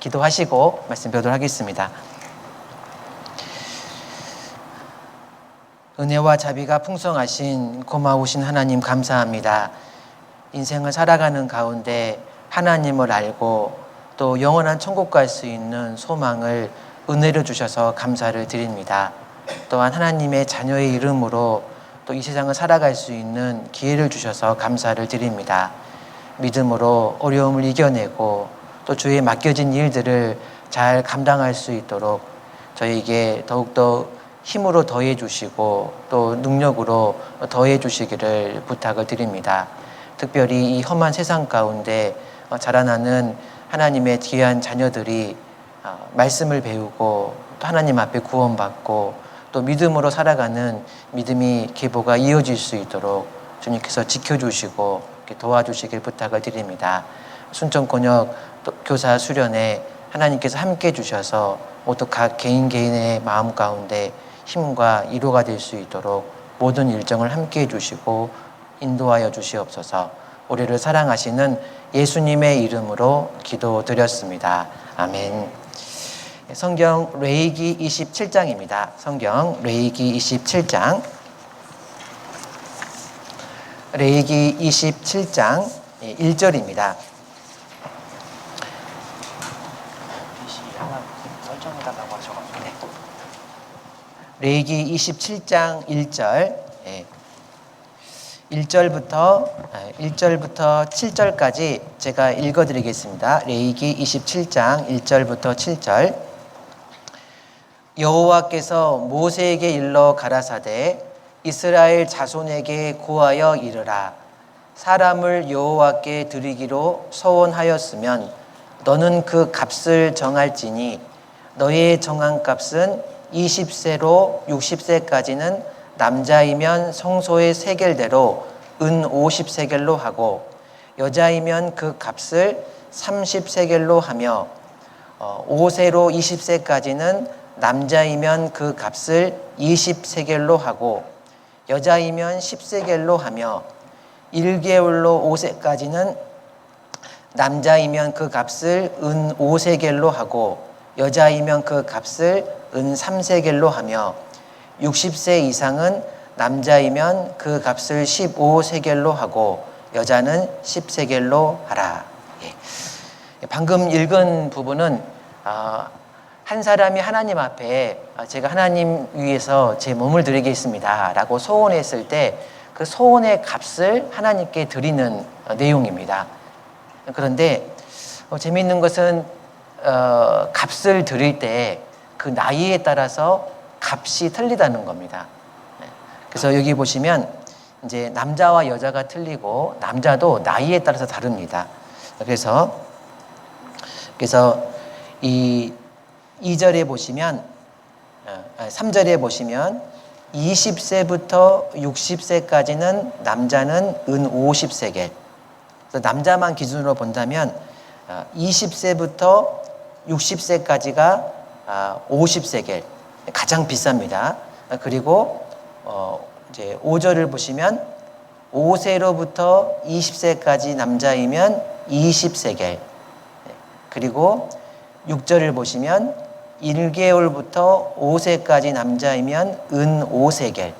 기도하시고 말씀 배우도록 하겠습니다. 은혜와 자비가 풍성하신 고마우신 하나님 감사합니다. 인생을 살아가는 가운데 하나님을 알고 또 영원한 천국 갈 수 있는 소망을 은혜로 주셔서 감사를 드립니다. 또한 하나님의 자녀의 이름으로 또 이 세상을 살아갈 수 있는 기회를 주셔서 감사를 드립니다. 믿음으로 어려움을 이겨내고 또 주에 맡겨진 일들을 잘 감당할 수 있도록 저에게 더욱더 힘으로 더해 주시고 또 능력으로 더해 주시기를 부탁을 드립니다. 특별히 이 험한 세상 가운데 자라나는 하나님의 귀한 자녀들이 말씀을 배우고 또 하나님 앞에 구원받고 또 믿음으로 살아가는 믿음이 계보가 이어질 수 있도록 주님께서 지켜주시고 도와주시길 부탁을 드립니다. 순천권역 교사 수련에 하나님께서 함께 주셔서 모두 각 개인의 마음 가운데 힘과 위로가 될 수 있도록 모든 일정을 함께 해주시고 인도하여 주시옵소서. 우리를 사랑하시는 예수님의 이름으로 기도드렸습니다. 아멘. 성경 레위기 27장입니다. 성경 레위기 27장. 레위기 27장 1절입니다. 레위기 27장 1절 1절부터 7절까지 제가 읽어드리겠습니다. 레위기 27장 1절부터 7절. 여호와께서 모세에게 일러 가라사대 이스라엘 자손에게 고하여 이르라. 사람을 여호와께 드리기로 서원하였으면 너는 그 값을 정할지니 너의 정한 값은 20세로 60세까지는 남자이면 성소의 세겔대로 은 50세겔로 하고 여자이면 그 값을 30세겔로 하며 5세로 20세까지는 남자이면 그 값을 20세겔로 하고 여자이면 10세겔로 하며 1개월로 5세까지는 남자이면 그 값을 은 5세겔로 하고 여자이면 그 값을 은 3세겔로 하며 60세 이상은 남자이면 그 값을 15세겔로 하고 여자는 10세겔로 하라. 방금 읽은 부분은 한 사람이 하나님 앞에 제가 하나님 위해서 제 몸을 드리겠습니다 라고 소원했을 때 그 소원의 값을 하나님께 드리는 내용입니다. 그런데 재미있는 것은 값을 드릴 때 그 나이에 따라서 값이 틀리다는 겁니다. 그래서 여기 보시면 이제 남자와 여자가 틀리고 남자도 나이에 따라서 다릅니다. 그래서 이 2절에 보시면 3절에 보시면 20세부터 60세까지는 남자는 은 50세겔. 남자만 기준으로 본다면 20세부터 60세까지가 50세겔, 가장 비쌉니다. 그리고 이제 5절을 보시면 5세로부터 20세까지 남자이면 20세겔. 그리고 6절을 보시면 1개월부터 5세까지 남자이면 은 5세겔.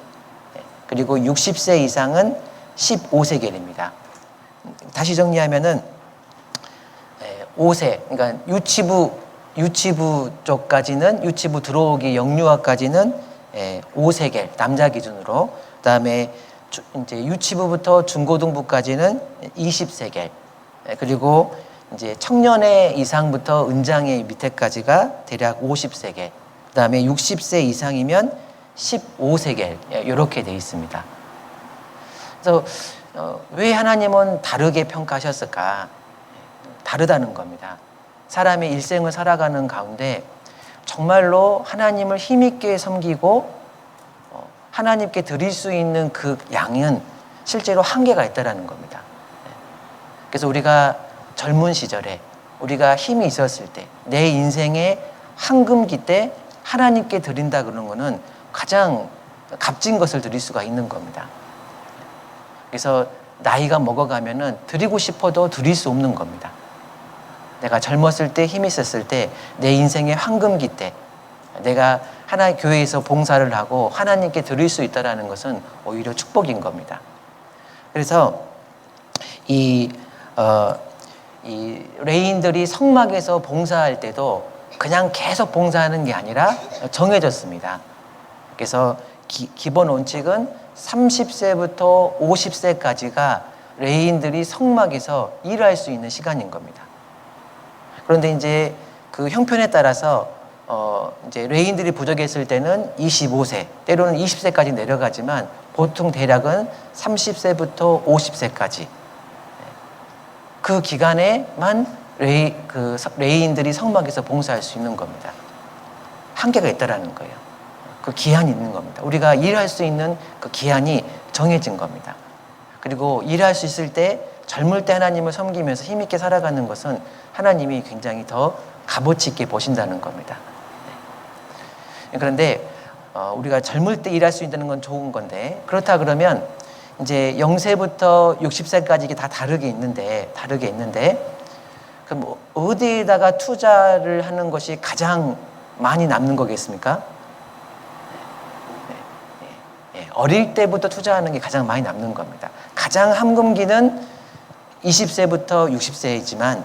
그리고 60세 이상은 15세겔입니다. 다시 정리하면은 5세, 그러니까 유치부 쪽까지는 유치부 들어오기 영유아까지는 5세겔 남자 기준으로, 그다음에 이제 유치부부터 중고등부까지는 20세겔, 그리고 이제 청년회 이상부터 은장회 밑에까지가 대략 50세겔, 그다음에 60세 이상이면 15세겔 이렇게 돼 있습니다. 그래서 왜 하나님은 다르게 평가하셨을까? 다르다는 겁니다. 사람의 일생을 살아가는 가운데 정말로 하나님을 힘있게 섬기고 하나님께 드릴 수 있는 그 양은 실제로 한계가 있다는 겁니다. 그래서 우리가 젊은 시절에 우리가 힘이 있었을 때 내 인생의 황금기 때 하나님께 드린다 그러는 것은 가장 값진 것을 드릴 수가 있는 겁니다. 그래서 나이가 먹어가면은 드리고 싶어도 드릴 수 없는 겁니다. 내가 젊었을 때, 힘이 있었을 때, 내 인생의 황금기 때 내가 하나의 교회에서 봉사를 하고 하나님께 드릴 수 있다는 것은 오히려 축복인 겁니다. 그래서 이 레인들이 성막에서 봉사할 때도 그냥 계속 봉사하는 게 아니라 정해졌습니다. 그래서 기본 원칙은 30세부터 50세까지가 레인들이 성막에서 일할 수 있는 시간인 겁니다. 그런데 이제 그 형편에 따라서 이제 레인들이 부족했을 때는 25세, 때로는 20세까지 내려가지만 보통 대략은 30세부터 50세까지 그 기간에만 레인들이 성막에서 봉사할 수 있는 겁니다. 한계가 있다라는 거예요. 그 기한이 있는 겁니다. 우리가 일할 수 있는 그 기한이 정해진 겁니다. 그리고 일할 수 있을 때 젊을 때 하나님을 섬기면서 힘있게 살아가는 것은 하나님이 굉장히 더 값어치 있게 보신다는 겁니다. 그런데 우리가 젊을 때 일할 수 있다는 건 좋은 건데, 그렇다 그러면 이제 0세부터 60세까지 이게 다 다르게 있는데 그럼 어디에다가 투자를 하는 것이 가장 많이 남는 거겠습니까? 어릴 때부터 투자하는 게 가장 많이 남는 겁니다. 가장 황금기는 20세부터 60세이지만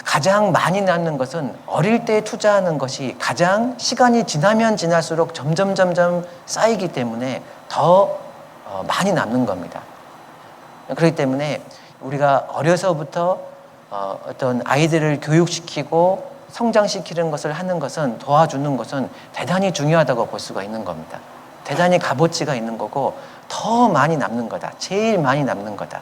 가장 많이 남는 것은 어릴 때 투자하는 것이 가장 시간이 지나면 지날수록 점점 쌓이기 때문에 더 많이 남는 겁니다. 그렇기 때문에 우리가 어려서부터 어떤 아이들을 교육시키고 성장시키는 것을 하는 것은, 도와주는 것은 대단히 중요하다고 볼 수가 있는 겁니다. 대단히 값어치가 있는 거고 더 많이 남는 거다. 제일 많이 남는 거다.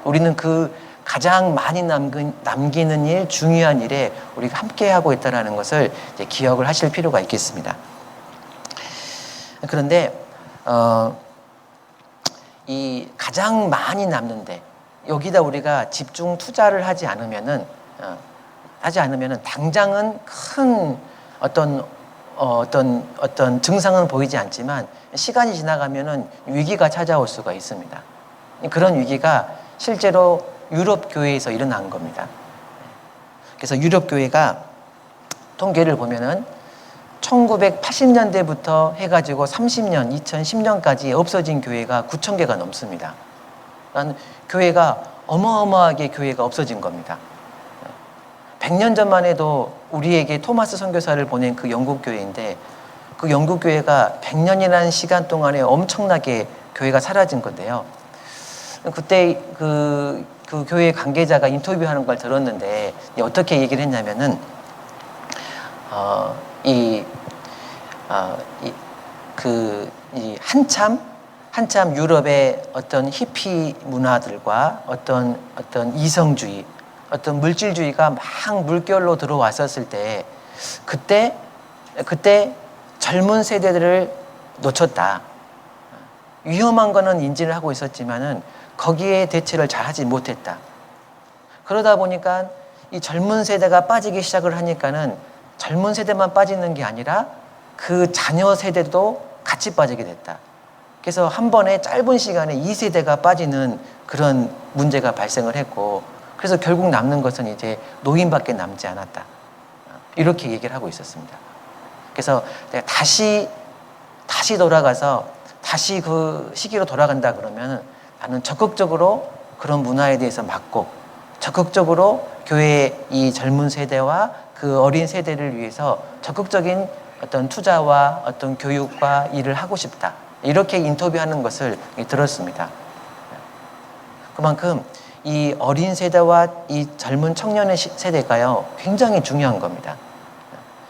우리는 그 가장 많이 남기는 일, 중요한 일에 우리가 함께 하고 있다는 것을 이제 기억을 하실 필요가 있겠습니다. 그런데 이 가장 많이 남는데 여기다 우리가 집중 투자를 하지 않으면은 당장은 큰 어떤 증상은 보이지 않지만 시간이 지나가면은 위기가 찾아올 수가 있습니다. 그런 위기가 실제로 유럽 교회에서 일어난 겁니다. 그래서 유럽 교회가 통계를 보면은 1980년대부터 해가지고 30년, 2010년까지 없어진 교회가 9,000개가 넘습니다. 그러니까 교회가 어마어마하게 교회가 없어진 겁니다. 100년 전만 해도 우리에게 토마스 선교사를 보낸 그 영국 교회인데 그 영국 교회가 100년이라는 시간 동안에 엄청나게 교회가 사라진 건데요. 그때 그 교회 관계자가 인터뷰하는 걸 들었는데 어떻게 얘기를 했냐면은 한참 유럽의 어떤 히피 문화들과 어떤 이성주의, 어떤 물질주의가 막 물결로 들어왔었을 때 그때 젊은 세대들을 놓쳤다. 위험한 거는 인지를 하고 있었지만은 거기에 대처를 잘 하지 못했다. 그러다 보니까 이 젊은 세대가 빠지기 시작을 하니까는 젊은 세대만 빠지는 게 아니라 그 자녀 세대도 같이 빠지게 됐다. 그래서 한 번에 짧은 시간에 2세대가 빠지는 그런 문제가 발생을 했고, 그래서 결국 남는 것은 이제 노인밖에 남지 않았다. 이렇게 얘기를 하고 있었습니다. 그래서 내가 다시 돌아가서 다시 그 시기로 돌아간다 그러면 나는 적극적으로 그런 문화에 대해서 막고 적극적으로 교회의 이 젊은 세대와 그 어린 세대를 위해서 적극적인 어떤 투자와 어떤 교육과 일을 하고 싶다. 이렇게 인터뷰하는 것을 들었습니다. 그만큼 이 어린 세대와 이 젊은 청년의 세대가요, 굉장히 중요한 겁니다.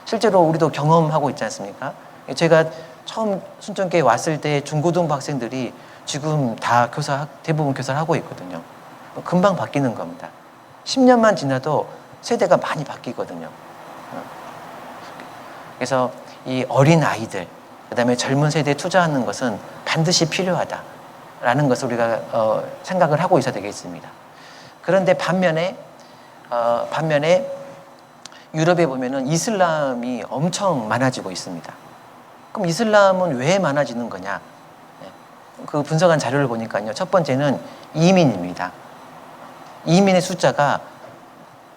실제로 우리도 경험하고 있지 않습니까? 제가 처음 순천교회 왔을 때 중고등부 학생들이 지금 다 대부분 교사를 하고 있거든요. 금방 바뀌는 겁니다. 10년만 지나도 세대가 많이 바뀌거든요. 그래서 이 어린 아이들, 그다음에 젊은 세대에 투자하는 것은 반드시 필요하다라는 것을 우리가 생각을 하고 있어야 되겠습니다. 그런데 반면에 유럽에 보면은 이슬람이 엄청 많아지고 있습니다. 그럼 이슬람은 왜 많아지는 거냐? 그 분석한 자료를 보니까요. 첫 번째는 이민입니다. 이민의 숫자가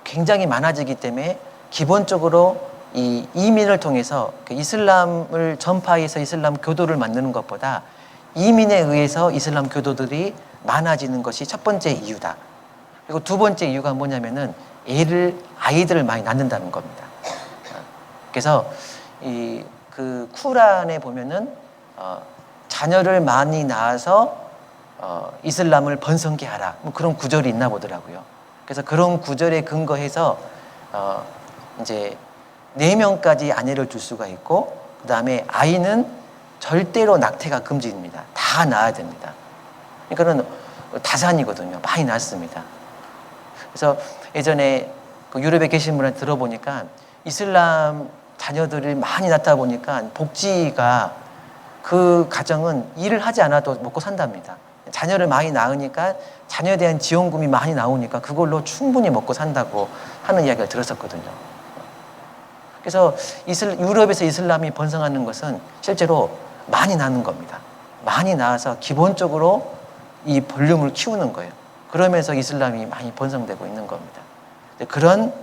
굉장히 많아지기 때문에 기본적으로 이 이민을 통해서 이슬람을 전파해서 이슬람 교도를 만드는 것보다 이민에 의해서 이슬람 교도들이 많아지는 것이 첫 번째 이유다. 그리고 두 번째 이유가 뭐냐면은 아이들을 많이 낳는다는 겁니다. 그래서 그 쿠란에 보면은 자녀를 많이 낳아서 이슬람을 번성케 하라, 뭐 그런 구절이 있나 보더라고요. 그래서 그런 구절에 근거해서 이제 4명까지 아내를 줄 수가 있고, 그 다음에 아이는 절대로 낙태가 금지입니다. 다 낳아야 됩니다. 그러니까는 다산이거든요. 많이 낳습니다. 그래서 예전에 그 유럽에 계신 분한테 들어보니까 이슬람 자녀들을 많이 낳다 보니까 복지가 그 가정은 일을 하지 않아도 먹고 산답니다. 자녀를 많이 낳으니까 자녀에 대한 지원금이 많이 나오니까 그걸로 충분히 먹고 산다고 하는 이야기를 들었었거든요. 그래서 유럽에서 이슬람이 번성하는 것은 실제로 많이 낳는 겁니다. 많이 낳아서 기본적으로 이 볼륨을 키우는 거예요. 그러면서 이슬람이 많이 번성되고 있는 겁니다. 그런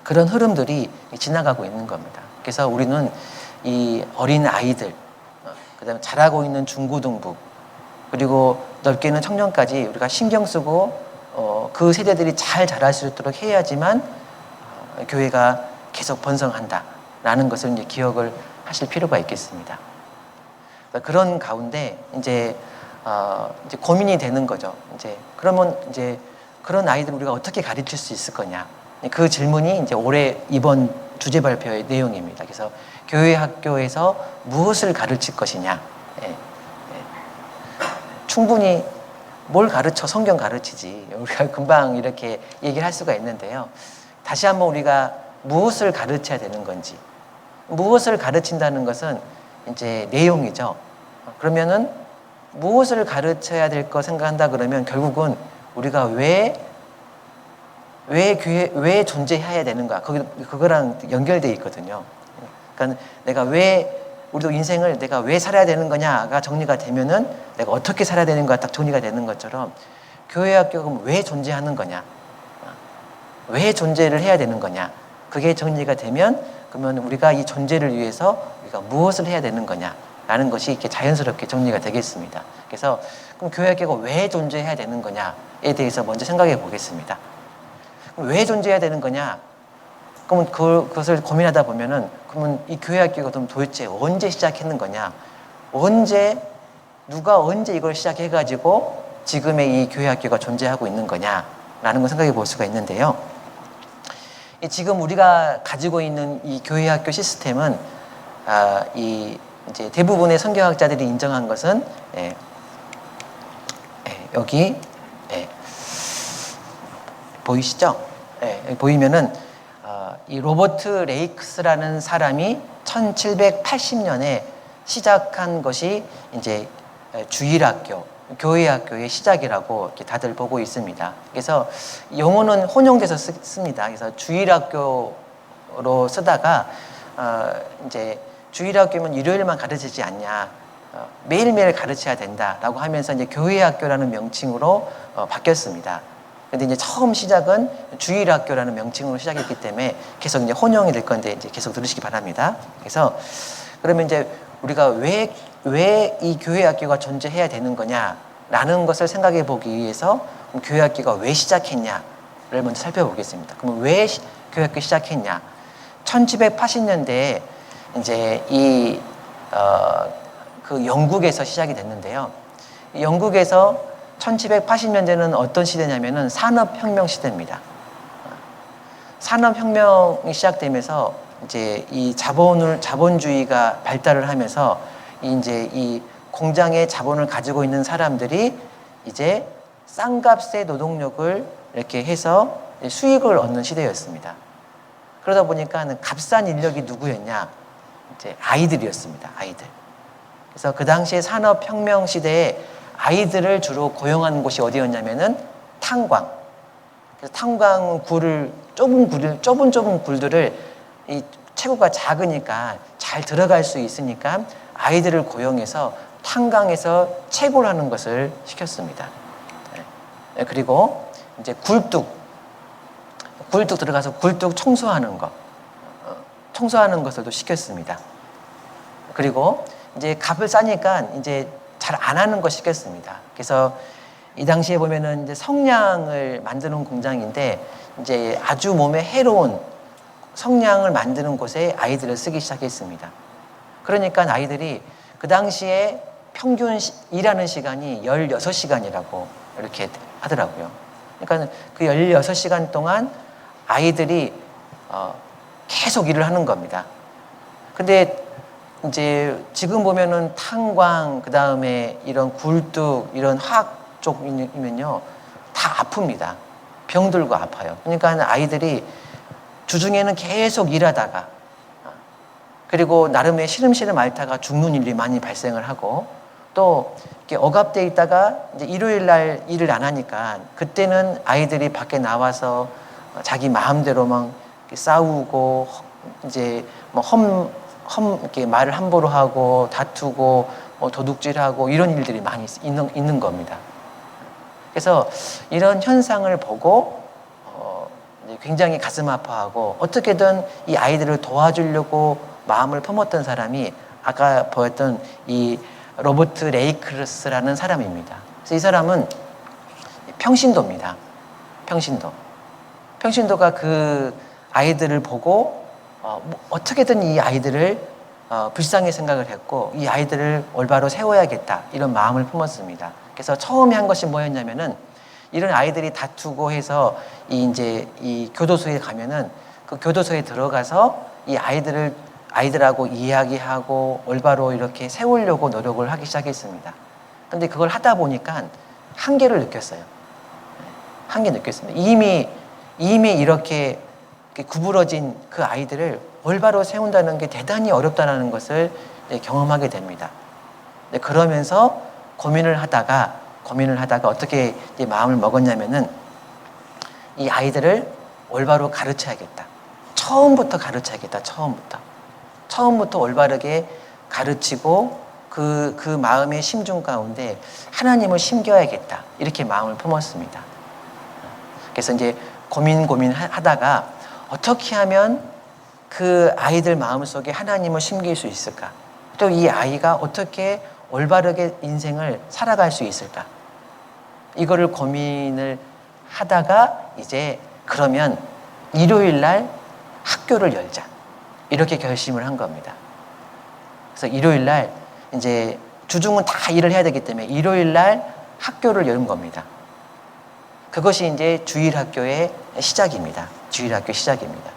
흐름들이 지나가고 있는 겁니다. 그래서 우리는 이 어린 아이들, 그다음에 자라고 있는 중고등부, 그리고 넓게는 청년까지 우리가 신경 쓰고 그 세대들이 잘 자랄 수 있도록 해야지만 교회가 계속 번성한다라는 것을 이제 기억을 하실 필요가 있겠습니다. 그런 가운데 이제 고민이 되는 거죠. 그러면 그런 아이들 우리가 어떻게 가르칠 수 있을 거냐? 그 질문이 이제 올해 이번 주제 발표의 내용입니다. 그래서 교회 학교에서 무엇을 가르칠 것이냐? 충분히 뭘 가르쳐? 성경 가르치지. 우리가 금방 이렇게 얘기를 할 수가 있는데요. 다시 한번 우리가 무엇을 가르쳐야 되는 건지, 무엇을 가르친다는 것은 이제 내용이죠. 그러면은 무엇을 가르쳐야 될 거 생각한다 그러면 결국은 우리가 왜 존재해야 되는가, 그거랑 연결되어 있거든요. 그러니까 우리도 인생을 내가 왜 살아야 되는 거냐가 정리가 되면은 내가 어떻게 살아야 되는가 딱 정리가 되는 것처럼 교회 학교가 왜 존재하는 거냐, 왜 존재를 해야 되는 거냐, 그게 정리가 되면 그러면 우리가 이 존재를 위해서 우리가 무엇을 해야 되는 거냐라는 것이 이렇게 자연스럽게 정리가 되겠습니다. 그래서 그럼 교회 학교가 왜 존재해야 되는 거냐에 대해서 먼저 생각해 보겠습니다. 왜 존재해야 되는 거냐? 그러면 그것을 고민하다 보면은 그러면 이 교회 학교가 그럼 도대체 언제 시작했는 거냐? 누가 언제 이걸 시작해가지고 지금의 이 교회 학교가 존재하고 있는 거냐라는 걸 생각해 볼 수가 있는데요. 지금 우리가 가지고 있는 이 교회 학교 시스템은 이제 대부분의 성경학자들이 인정한 것은 여기 보이시죠? 보이면은 이 로버트 레이크스라는 사람이 1780년에 시작한 것이 이제 주일학교, 교회학교의 시작이라고 이렇게 다들 보고 있습니다. 그래서 용어는 혼용돼서 씁니다. 그래서 주일학교로 쓰다가 이제 주일학교면 일요일만 가르치지 않냐, 매일매일 가르쳐야 된다라고 하면서 이제 교회학교라는 명칭으로 바뀌었습니다. 근데 이제 처음 시작은 주일학교라는 명칭으로 시작했기 때문에 계속 이제 혼용이 될 건데 이제 계속 들으시기 바랍니다. 그래서 그러면 이제 우리가 왜 이 교회 학교가 존재해야 되는 거냐라는 것을 생각해 보기 위해서 교회 학교가 왜 시작했냐를 먼저 살펴보겠습니다. 그러면 왜 교회 학교 시작했냐? 1780년대에 이제 그 영국에서 시작이 됐는데요. 영국에서 1780년대는 어떤 시대냐면은 산업혁명 시대입니다. 산업혁명이 시작되면서 이제 이 자본주의가 발달을 하면서 이제 이 공장의 자본을 가지고 있는 사람들이 이제 싼 값의 노동력을 이렇게 해서 수익을 얻는 시대였습니다. 그러다 보니까 값싼 인력이 누구였냐? 이제 아이들이었습니다. 아이들. 그래서 그 당시에 산업혁명 시대에 아이들을 주로 고용하는 곳이 어디였냐면은 탄광. 그래서 탄광 좁은 굴들을 이 체구가 작으니까 잘 들어갈 수 있으니까 아이들을 고용해서 탄광에서 채굴하는 것을 시켰습니다. 그리고 이제 굴뚝 들어가서 굴뚝 청소하는 거, 청소하는 것을도 시켰습니다. 그리고 이제 값을 싸니까 이제 잘 안 하는 거 시켰습니다. 그래서 이 당시에 보면은 이제 성냥을 만드는 공장인데 이제 아주 몸에 해로운 성냥을 만드는 곳에 아이들을 쓰기 시작했습니다. 그러니까 아이들이 그 당시에 평균 일하는 시간이 16시간이라고 이렇게 하더라고요. 그러니까 그 16시간 동안 아이들이 계속 일을 하는 겁니다. 근데 이제 지금 보면은 탄광, 그 다음에 이런 굴뚝, 이런 화학 쪽이면요, 다 아픕니다. 병들고 아파요. 그러니까 아이들이 주중에는 계속 일하다가, 그리고 나름의 시름시름 앓다가 죽는 일이 많이 발생을 하고, 또 이렇게 억압돼 있다가 이제 일요일 날 일을 안 하니까 그때는 아이들이 밖에 나와서 자기 마음대로 막 싸우고 이제 뭐 이렇게 말을 함부로 하고 다투고 뭐 도둑질하고 이런 일들이 많이 있는 겁니다. 그래서 이런 현상을 보고 굉장히 가슴 아파하고 어떻게든 이 아이들을 도와주려고 마음을 품었던 사람이 아까 보였던 이 로버트 레이크스라는 사람입니다. 그래서 이 사람은 평신도입니다. 평신도가 그 아이들을 보고 어떻게든 이 아이들을 불쌍히 생각을 했고 이 아이들을 올바로 세워야겠다 이런 마음을 품었습니다. 그래서 처음에 한 것이 뭐였냐면은 이런 아이들이 다투고 해서 이 교도소에 가면은 그 교도소에 들어가서 이 아이들하고 이야기하고 올바로 이렇게 세우려고 노력을 하기 시작했습니다. 그런데 그걸 하다 보니까 한계를 느꼈어요. 한계 느꼈습니다. 이미 이렇게 구부러진 그 아이들을 올바로 세운다는 게 대단히 어렵다는 것을 경험하게 됩니다. 그러면서 고민을 하다가 어떻게 마음을 먹었냐면은 이 아이들을 올바로 가르쳐야겠다. 처음부터 가르쳐야겠다. 처음부터 올바르게 가르치고 그 마음의 심중 가운데 하나님을 심겨야겠다. 이렇게 마음을 품었습니다. 그래서 이제 고민하다가 어떻게 하면 그 아이들 마음속에 하나님을 심길 수 있을까? 또 이 아이가 어떻게 올바르게 인생을 살아갈 수 있을까? 이거를 고민을 하다가 이제 그러면 일요일 날 학교를 열자. 이렇게 결심을 한 겁니다. 그래서 일요일 날 이제 주중은 다 일을 해야 되기 때문에 일요일 날 학교를 여는 겁니다. 그것이 이제 주일학교의 시작입니다. 주일학교 시작입니다.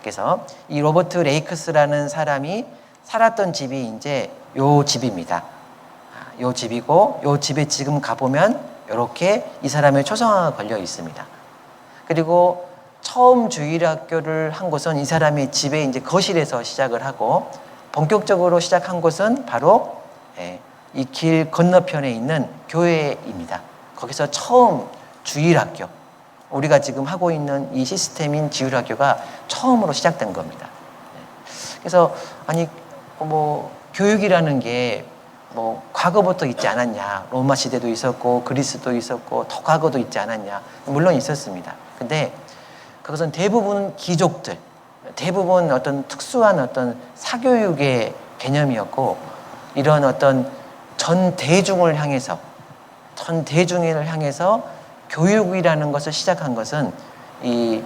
그래서 이 로버트 레이크스라는 사람이 살았던 집이 이제 요 집입니다. 요 집이고 요 집에 지금 가보면 이렇게 이 사람의 초상화가 걸려 있습니다. 그리고 처음 주일학교를 한 곳은 이 사람의 집에 이제 거실에서 시작을 하고 본격적으로 시작한 곳은 바로 이 길 건너편에 있는 교회입니다. 거기서 처음 주일학교, 우리가 지금 하고 있는 이 시스템인 주일학교가 처음으로 시작된 겁니다. 그래서 교육이라는 게 과거부터 있지 않았냐. 로마 시대도 있었고 그리스도 있었고 더 과거도 있지 않았냐. 물론 있었습니다. 근데 그것은 대부분 귀족들, 대부분 어떤 특수한 어떤 사교육의 개념이었고 이런 어떤 전 대중을 향해서 교육이라는 것을 시작한 것은 이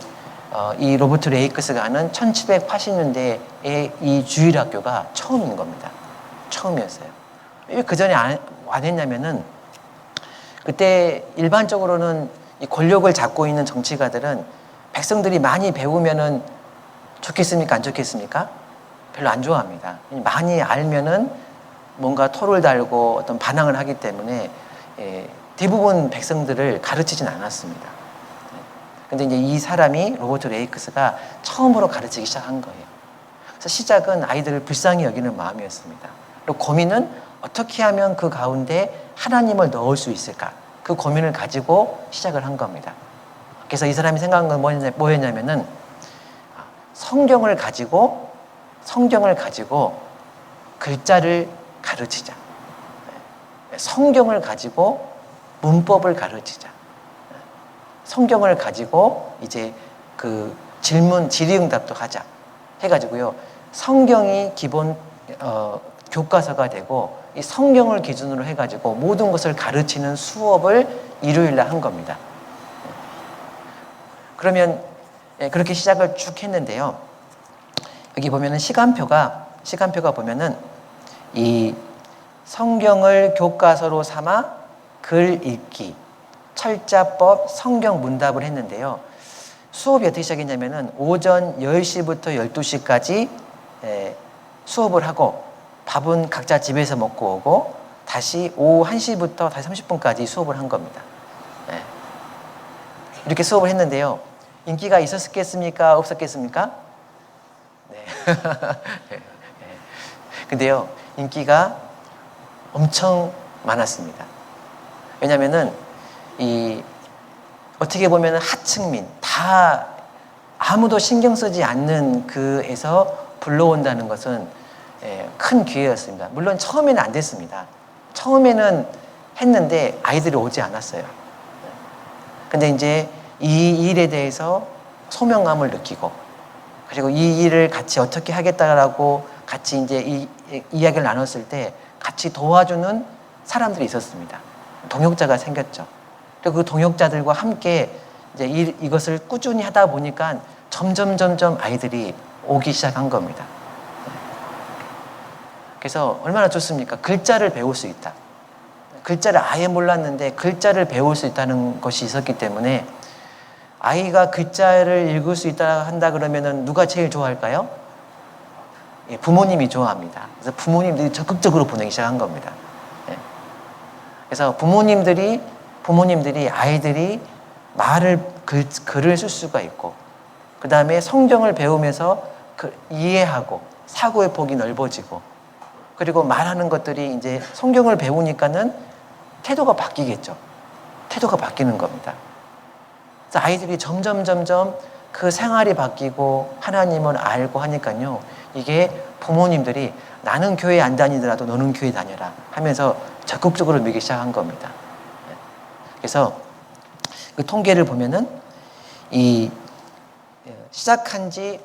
로버트 레이크스가 하는 1780년대의 이 주일학교가 처음인 겁니다. 처음이었어요. 왜 그 전에 안 했냐면은 그때 일반적으로는 이 권력을 잡고 있는 정치가들은 백성들이 많이 배우면은 좋겠습니까? 안 좋겠습니까? 별로 안 좋아합니다. 많이 알면은 뭔가 토를 달고 어떤 반항을 하기 때문에 대부분 백성들을 가르치진 않았습니다. 근데 이제 이 사람이 로버트 레이크스가 처음으로 가르치기 시작한 거예요. 그래서 시작은 아이들을 불쌍히 여기는 마음이었습니다. 그리고 고민은 어떻게 하면 그 가운데 하나님을 넣을 수 있을까? 그 고민을 가지고 시작을 한 겁니다. 그래서 이 사람이 생각한 건 뭐였냐면은 성경을 가지고 글자를 가르치자. 성경을 가지고 문법을 가르치자. 성경을 가지고 이제 그 질의응답도 하자 해가지고요. 성경이 기본 교과서가 되고 이 성경을 기준으로 해가지고 모든 것을 가르치는 수업을 일요일날 한 겁니다. 그러면 그렇게 시작을 쭉 했는데요. 여기 보면은 시간표가 보면은 이 성경을 교과서로 삼아 글 읽기, 철자법, 성경 문답을 했는데요. 수업이 어떻게 시작했냐면은 오전 10시부터 12시까지 수업을 하고 밥은 각자 집에서 먹고 오고 다시 오후 1시부터 다시 30분까지 수업을 한 겁니다. 이렇게 수업을 했는데요. 인기가 있었겠습니까? 없었겠습니까? 네. 근데요, 인기가 엄청 많았습니다. 왜냐면은 어떻게 보면 하층민, 다 아무도 신경 쓰지 않는 그에서 불러온다는 것은 큰 기회였습니다. 물론 처음에는 안 됐습니다. 처음에는 했는데 아이들이 오지 않았어요. 근데 이제 이 일에 대해서 소명감을 느끼고, 그리고 이 일을 같이 어떻게 하겠다라고 같이 이제 이야기를 나눴을 때 같이 도와주는 사람들이 있었습니다. 동역자가 생겼죠. 그리고 그 동역자들과 함께 이제 이것을 꾸준히 하다 보니까 점점 아이들이 오기 시작한 겁니다. 그래서 얼마나 좋습니까? 글자를 배울 수 있다. 글자를 아예 몰랐는데 글자를 배울 수 있다는 것이 있었기 때문에 아이가 글자를 읽을 수 있다 한다 그러면은 누가 제일 좋아할까요? 부모님이 좋아합니다. 그래서 부모님들이 적극적으로 보내기 시작한 겁니다. 그래서 부모님들이 아이들이 글을 쓸 수가 있고, 그 다음에 성경을 배우면서 이해하고 사고의 폭이 넓어지고, 그리고 말하는 것들이 이제 성경을 배우니까는 태도가 바뀌겠죠. 태도가 바뀌는 겁니다. 그래서 아이들이 점점 그 생활이 바뀌고 하나님을 알고 하니까요. 이게 부모님들이 나는 교회 안 다니더라도 너는 교회 다녀라 하면서 적극적으로 밀기 시작한 겁니다. 그래서 그 통계를 보면은 시작한 지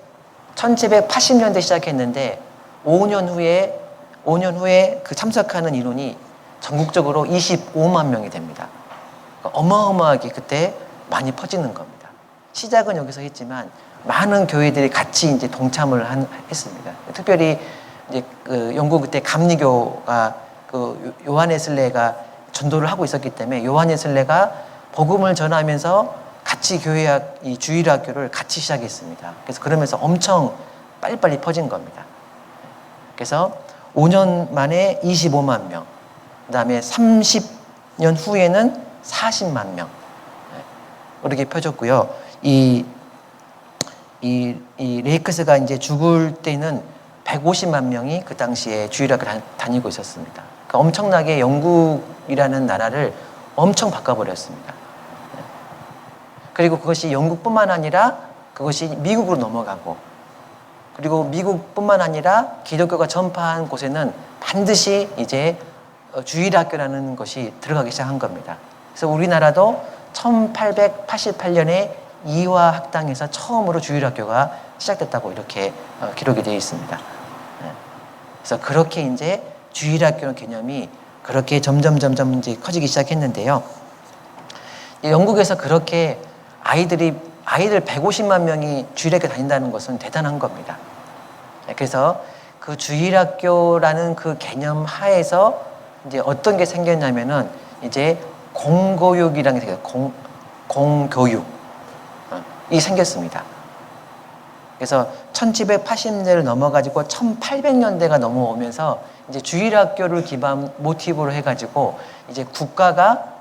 1780년대 시작했는데 5년 후에 그 참석하는 인원이 전국적으로 25만 명이 됩니다. 그러니까 어마어마하게 그때 많이 퍼지는 겁니다. 시작은 여기서 했지만 많은 교회들이 같이 이제 동참을 했습니다. 특별히 이제 그 영국 그때 감리교가 그 요한 웨슬레가 전도를 하고 있었기 때문에 요한 웨슬레가 복음을 전하면서 같이 이 주일학교를 같이 시작했습니다. 그래서 그러면서 엄청 빨리빨리 퍼진 겁니다. 그래서 5년 만에 25만 명, 그 다음에 30년 후에는 40만 명 이렇게 펴졌고요. 이 레이크스가 이제 죽을 때는 150만 명이 그 당시에 주일학교를 다니고 있었습니다. 그러니까 엄청나게 영국이라는 나라를 엄청 바꿔버렸습니다. 그리고 그것이 영국뿐만 아니라 그것이 미국으로 넘어가고, 그리고 미국뿐만 아니라 기독교가 전파한 곳에는 반드시 이제 주일학교라는 것이 들어가기 시작한 겁니다. 그래서 우리나라도 1888년에 이화학당에서 처음으로 주일학교가 시작됐다고 이렇게 기록이 되어 있습니다. 그래서 그렇게 이제 주일학교 개념이 그렇게 점점 이제 커지기 시작했는데요. 영국에서 그렇게 아이들 150만 명이 주일학교 다닌다는 것은 대단한 겁니다. 그래서 그 주일학교라는 그 개념 하에서 이제 어떤 게 생겼냐면은 이제 공교육이라는 게 생겨요. 공교육이 생겼습니다. 그래서 1780년대를 넘어가지고 1800년대가 넘어오면서 이제 주일학교를 기반 모티브로 해가지고 이제 국가가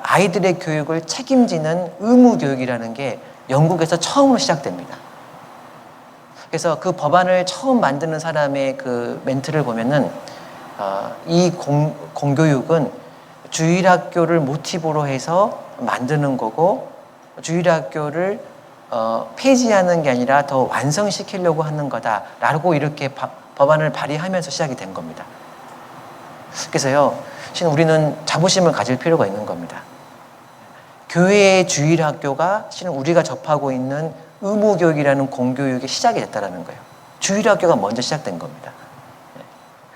아이들의 교육을 책임지는 의무교육이라는 게 영국에서 처음으로 시작됩니다. 그래서 그 법안을 처음 만드는 사람의 그 멘트를 보면은 이 공교육은 주일학교를 모티브로 해서 만드는 거고, 주일학교를 폐지하는 게 아니라 더 완성시키려고 하는 거다라고 이렇게 법안을 발의하면서 시작이 된 겁니다. 그래서요, 우리는 자부심을 가질 필요가 있는 겁니다. 교회의 주일학교가 실은 우리가 접하고 있는 의무교육이라는 공교육의 시작이 됐다는 거예요. 주일학교가 먼저 시작된 겁니다.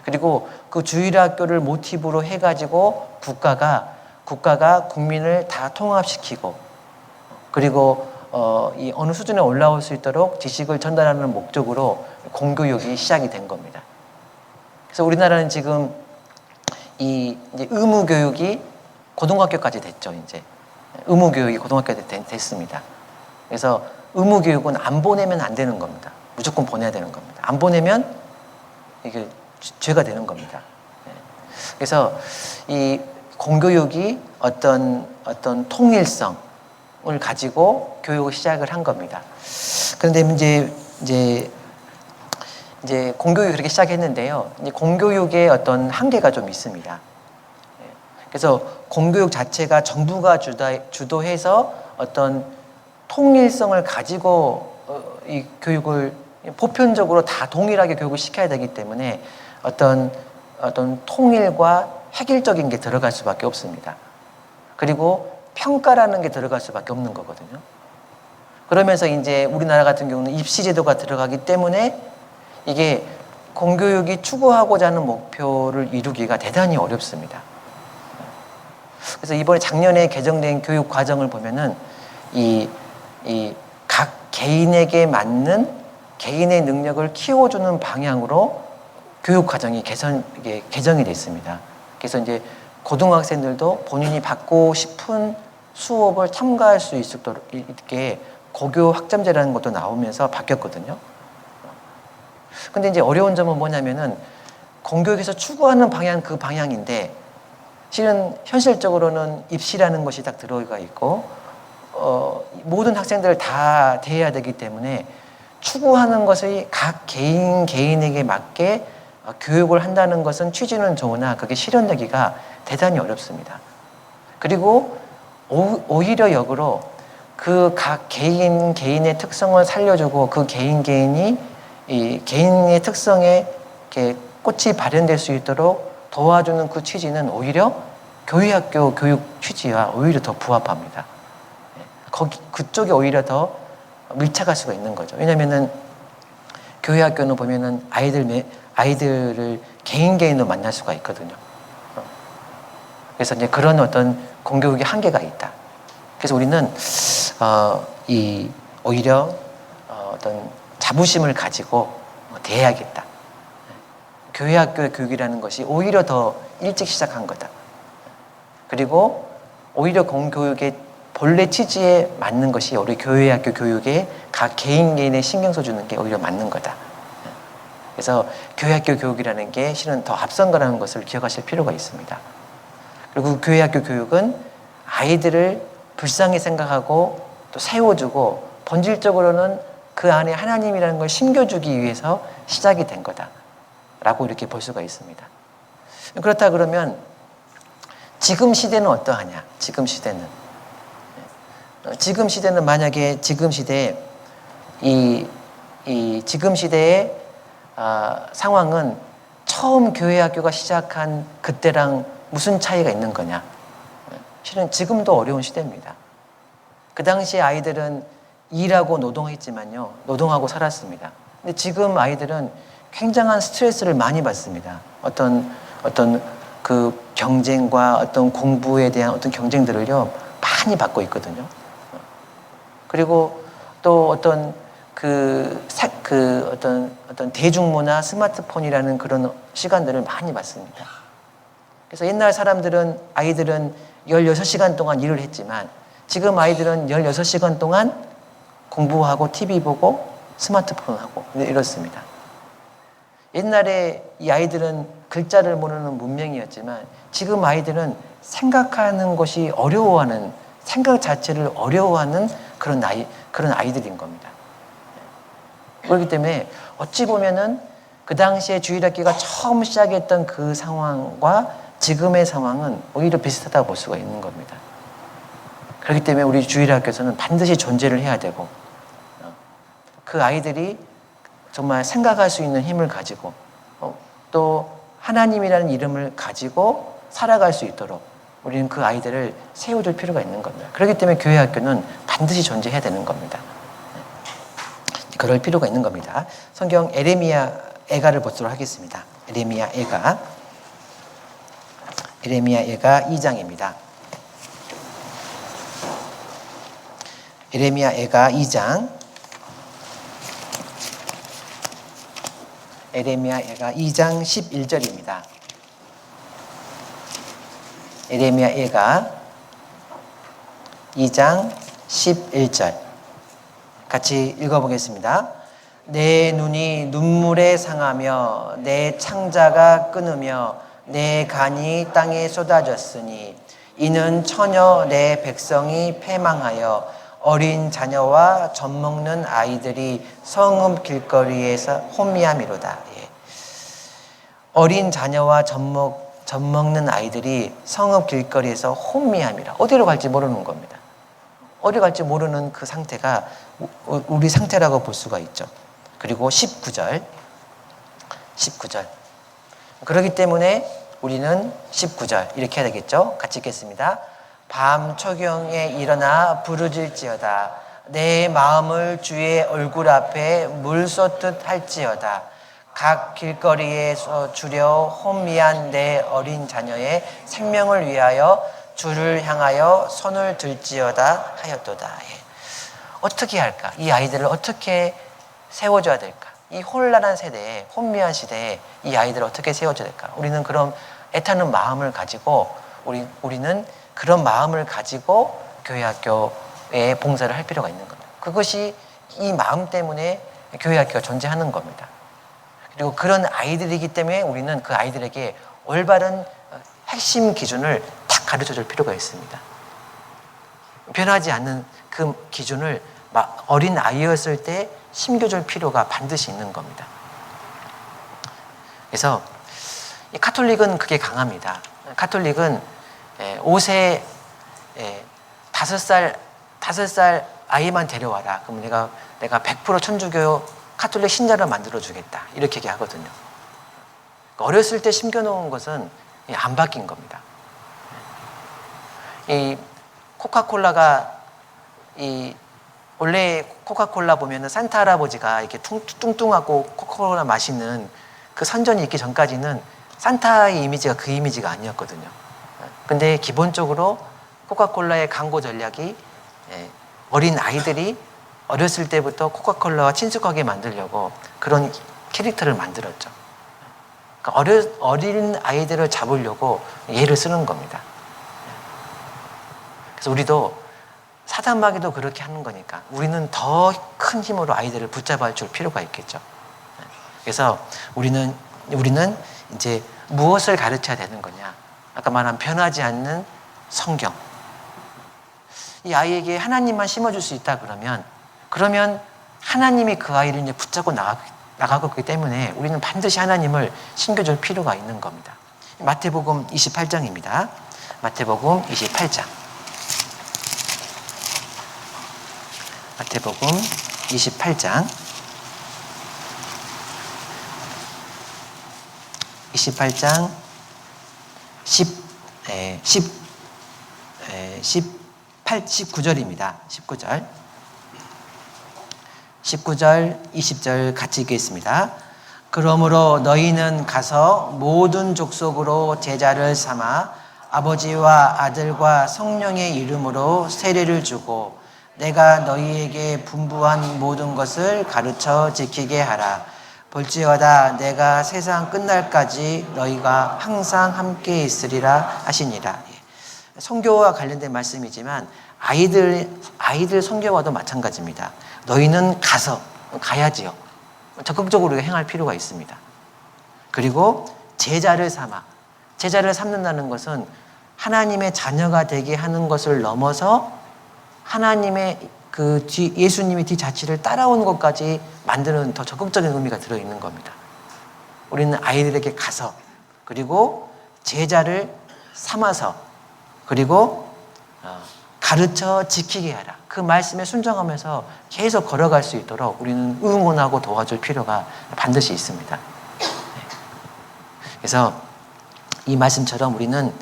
그리고 그 주일학교를 모티브로 해가지고 국가가 국민을 다 통합시키고, 그리고 이 어느 수준에 올라올 수 있도록 지식을 전달하는 목적으로 공교육이 시작이 된 겁니다. 그래서 우리나라는 지금 이제 의무교육이 고등학교까지 됐죠. 이제 의무교육이 고등학교까지 됐습니다. 그래서 의무교육은 안 보내면 안 되는 겁니다. 무조건 보내야 되는 겁니다. 안 보내면 이게 죄가 되는 겁니다. 그래서 이 공교육이 어떤 통일성을 가지고 교육을 시작을 한 겁니다. 그런데 이제 공교육이 그렇게 시작했는데요. 이제 공교육의 어떤 한계가 좀 있습니다. 그래서 공교육 자체가 정부가 주도해서 어떤 통일성을 가지고 이 교육을 보편적으로 다 동일하게 교육을 시켜야 되기 때문에 어떤 통일과 획일적인 게 들어갈 수밖에 없습니다. 그리고 평가라는 게 들어갈 수밖에 없는 거거든요. 그러면서 이제 우리나라 같은 경우는 입시제도가 들어가기 때문에 이게 공교육이 추구하고자 하는 목표를 이루기가 대단히 어렵습니다. 그래서 이번에 작년에 개정된 교육 과정을 보면은 이 각 개인에게 맞는 개인의 능력을 키워주는 방향으로 교육 과정이 개정이 됐습니다. 그래서 이제 고등학생들도 본인이 받고 싶은 수업을 참가할 수 있게 고교 학점제라는 것도 나오면서 바뀌었거든요. 근데 이제 어려운 점은 뭐냐면은 공교육에서 추구하는 방향 그 방향인데 실은 현실적으로는 입시라는 것이 딱 들어가 있고 모든 학생들을 다 대해야 되기 때문에 추구하는 것이 각 개인에게 맞게 교육을 한다는 것은 취지는 좋으나 그게 실현되기가 대단히 어렵습니다. 그리고 오히려 역으로 그 각 개인의 특성을 살려주고 그 개인이 이 개인의 특성에 이렇게 꽃이 발현될 수 있도록 도와주는 그 취지는 오히려 교회학교 교육 취지와 오히려 더 부합합니다. 그쪽에 오히려 더 밀착할 수가 있는 거죠. 왜냐면은 교회학교는 보면은 아이들을 개인으로 만날 수가 있거든요. 그래서 이제 그런 어떤 공교육의 한계가 있다. 그래서 우리는 오히려 어떤 자부심을 가지고 대해야겠다. 교회학교의 교육이라는 것이 오히려 더 일찍 시작한 거다. 그리고 오히려 공교육의 본래 취지에 맞는 것이 우리 교회학교 교육에 각 개인에 신경 써주는 게 오히려 맞는 거다. 그래서 교회학교 교육이라는 게 실은 더 앞선 거라는 것을 기억하실 필요가 있습니다. 그리고 교회학교 교육은 아이들을 불쌍히 생각하고 또 세워주고 본질적으로는 그 안에 하나님이라는 걸 심겨주기 위해서 시작이 된 거다라고 이렇게 볼 수가 있습니다. 그렇다 그러면 지금 시대는 어떠하냐? 지금 시대는 만약에 지금 시대에 지금 시대의 상황은 처음 교회학교가 시작한 그때랑 무슨 차이가 있는 거냐? 실은 지금도 어려운 시대입니다. 그 당시에 아이들은 일하고 노동했지만요, 노동하고 살았습니다. 근데 지금 아이들은 굉장한 스트레스를 많이 받습니다. 어떤 그 경쟁과 어떤 공부에 대한 어떤 경쟁들을요 많이 받고 있거든요. 그리고 또 어떤 어떤 대중문화 스마트폰이라는 그런 시간들을 많이 받습니다. 그래서 옛날 아이들은 16시간 동안 일을 했지만 지금 아이들은 16시간 동안 공부하고 TV 보고 스마트폰 하고 이렇습니다. 옛날에 이 아이들은 글자를 모르는 문명이었지만 지금 아이들은 생각하는 것이 어려워하는, 생각 자체를 어려워하는 그런 아이들인 겁니다. 그렇기 때문에 어찌 보면은 그 당시에 주일학교가 처음 시작했던 그 상황과 지금의 상황은 오히려 비슷하다고 볼 수가 있는 겁니다. 그렇기 때문에 우리 주일학교에서는 반드시 존재를 해야 되고 그 아이들이 정말 생각할 수 있는 힘을 가지고 또 하나님이라는 이름을 가지고 살아갈 수 있도록 우리는 그 아이들을 세워줄 필요가 있는 겁니다. 그렇기 때문에 교회 학교는 반드시 존재해야 되는 겁니다. 그럴 필요가 있는 겁니다. 성경 에레미야 애가를 보도록 하겠습니다. 에레미야 애가 2장입니다. 에레미야 애가 2장 에레미야 애가 2장 11절입니다. 에레미야 애가 2장 11절 같이 읽어보겠습니다. 내 눈이 눈물에 상하며 내 창자가 끊으며 내 간이 땅에 쏟아졌으니 이는 처녀 내 백성이 패망하여 어린 자녀와 젖먹는 아이들이 성읍 길거리에서 혼미함이로다. 예. 어린 자녀와 젖먹는 아이들이 성읍 길거리에서 혼미함이라. 어디로 갈지 모르는 겁니다. 어디 갈지 모르는 그 상태가 우리 상태라고 볼 수가 있죠. 그리고 19절 그렇기 때문에 우리는 19절 이렇게 해야 되겠죠. 같이 읽겠습니다. 밤 초경에 일어나 부르짖지어다. 내 마음을 주의 얼굴 앞에 물 쏟듯 할지어다. 각 길거리에서 주려 혼미한 내 어린 자녀의 생명을 위하여 주를 향하여 손을 들지어다 하였도다. 예. 어떻게 할까? 이 아이들을 어떻게 세워줘야 될까? 이 혼란한 세대에, 혼미한 시대에 이 아이들을 어떻게 세워줘야 될까? 우리는 그런 애타는 마음을 가지고 우리는 그런 마음을 가지고 교회 학교에 봉사를 할 필요가 있는 겁니다. 그것이 이 마음 때문에 교회 학교가 존재하는 겁니다. 그리고 그런 아이들이기 때문에 우리는 그 아이들에게 올바른 핵심 기준을 딱 가르쳐 줄 필요가 있습니다. 변하지 않는 그 기준을 어린 아이였을 때 심겨줄 필요가 반드시 있는 겁니다. 그래서 이 카톨릭은 그게 강합니다. 카톨릭은 5세 5살 아이만 데려와라. 그럼 내가 100% 천주교 카톨릭 신자를 만들어 주겠다. 이렇게 얘기하거든요. 어렸을 때 심겨놓은 것은 안 바뀐 겁니다. 이 코카콜라가 원래 코카콜라 보면은 산타 할아버지가 이렇게 뚱뚱하고 코카콜라 마시는 그 선전이 있기 전까지는 산타의 이미지가 그 이미지가 아니었거든요. 근데 기본적으로 코카콜라의 광고 전략이 어린 아이들이 어렸을 때부터 코카콜라와 친숙하게 만들려고 그런 캐릭터를 만들었죠. 그러니까 어린 아이들을 잡으려고 얘를 쓰는 겁니다. 그래서 우리도 사단마귀도 그렇게 하는 거니까 우리는 더 큰 힘으로 아이들을 붙잡아 줄 필요가 있겠죠. 그래서 우리는 이제 무엇을 가르쳐야 되는 거냐? 아까 말한 변하지 않는 성경. 이 아이에게 하나님만 심어줄 수 있다 그러면 하나님이 그 아이를 이제 붙잡고 나가기 때문에 우리는 반드시 하나님을 심겨줄 필요가 있는 겁니다. 마태복음 28장입니다. 마태복음 28장. 마태복음 28장 19절입니다. 19절 20절 같이 읽겠습니다. 그러므로 너희는 가서 모든 족속으로 제자를 삼아 아버지와 아들과 성령의 이름으로 세례를 주고 내가 너희에게 분부한 모든 것을 가르쳐 지키게 하라. 볼지어다 내가 세상 끝날까지 너희가 항상 함께 있으리라 하시니라. 성교와 관련된 말씀이지만 아이들 성교와도 마찬가지입니다. 너희는 가야지요. 적극적으로 행할 필요가 있습니다. 그리고 제자를 삼는다는 것은 하나님의 자녀가 되게 하는 것을 넘어서 하나님의 예수님의 뒤자치를 따라오는 것까지 만드는 더 적극적인 의미가 들어있는 겁니다. 우리는 아이들에게 가서 그리고 제자를 삼아서 그리고 가르쳐 지키게 하라. 그 말씀에 순종하면서 계속 걸어갈 수 있도록 우리는 응원하고 도와줄 필요가 반드시 있습니다. 그래서 이 말씀처럼 우리는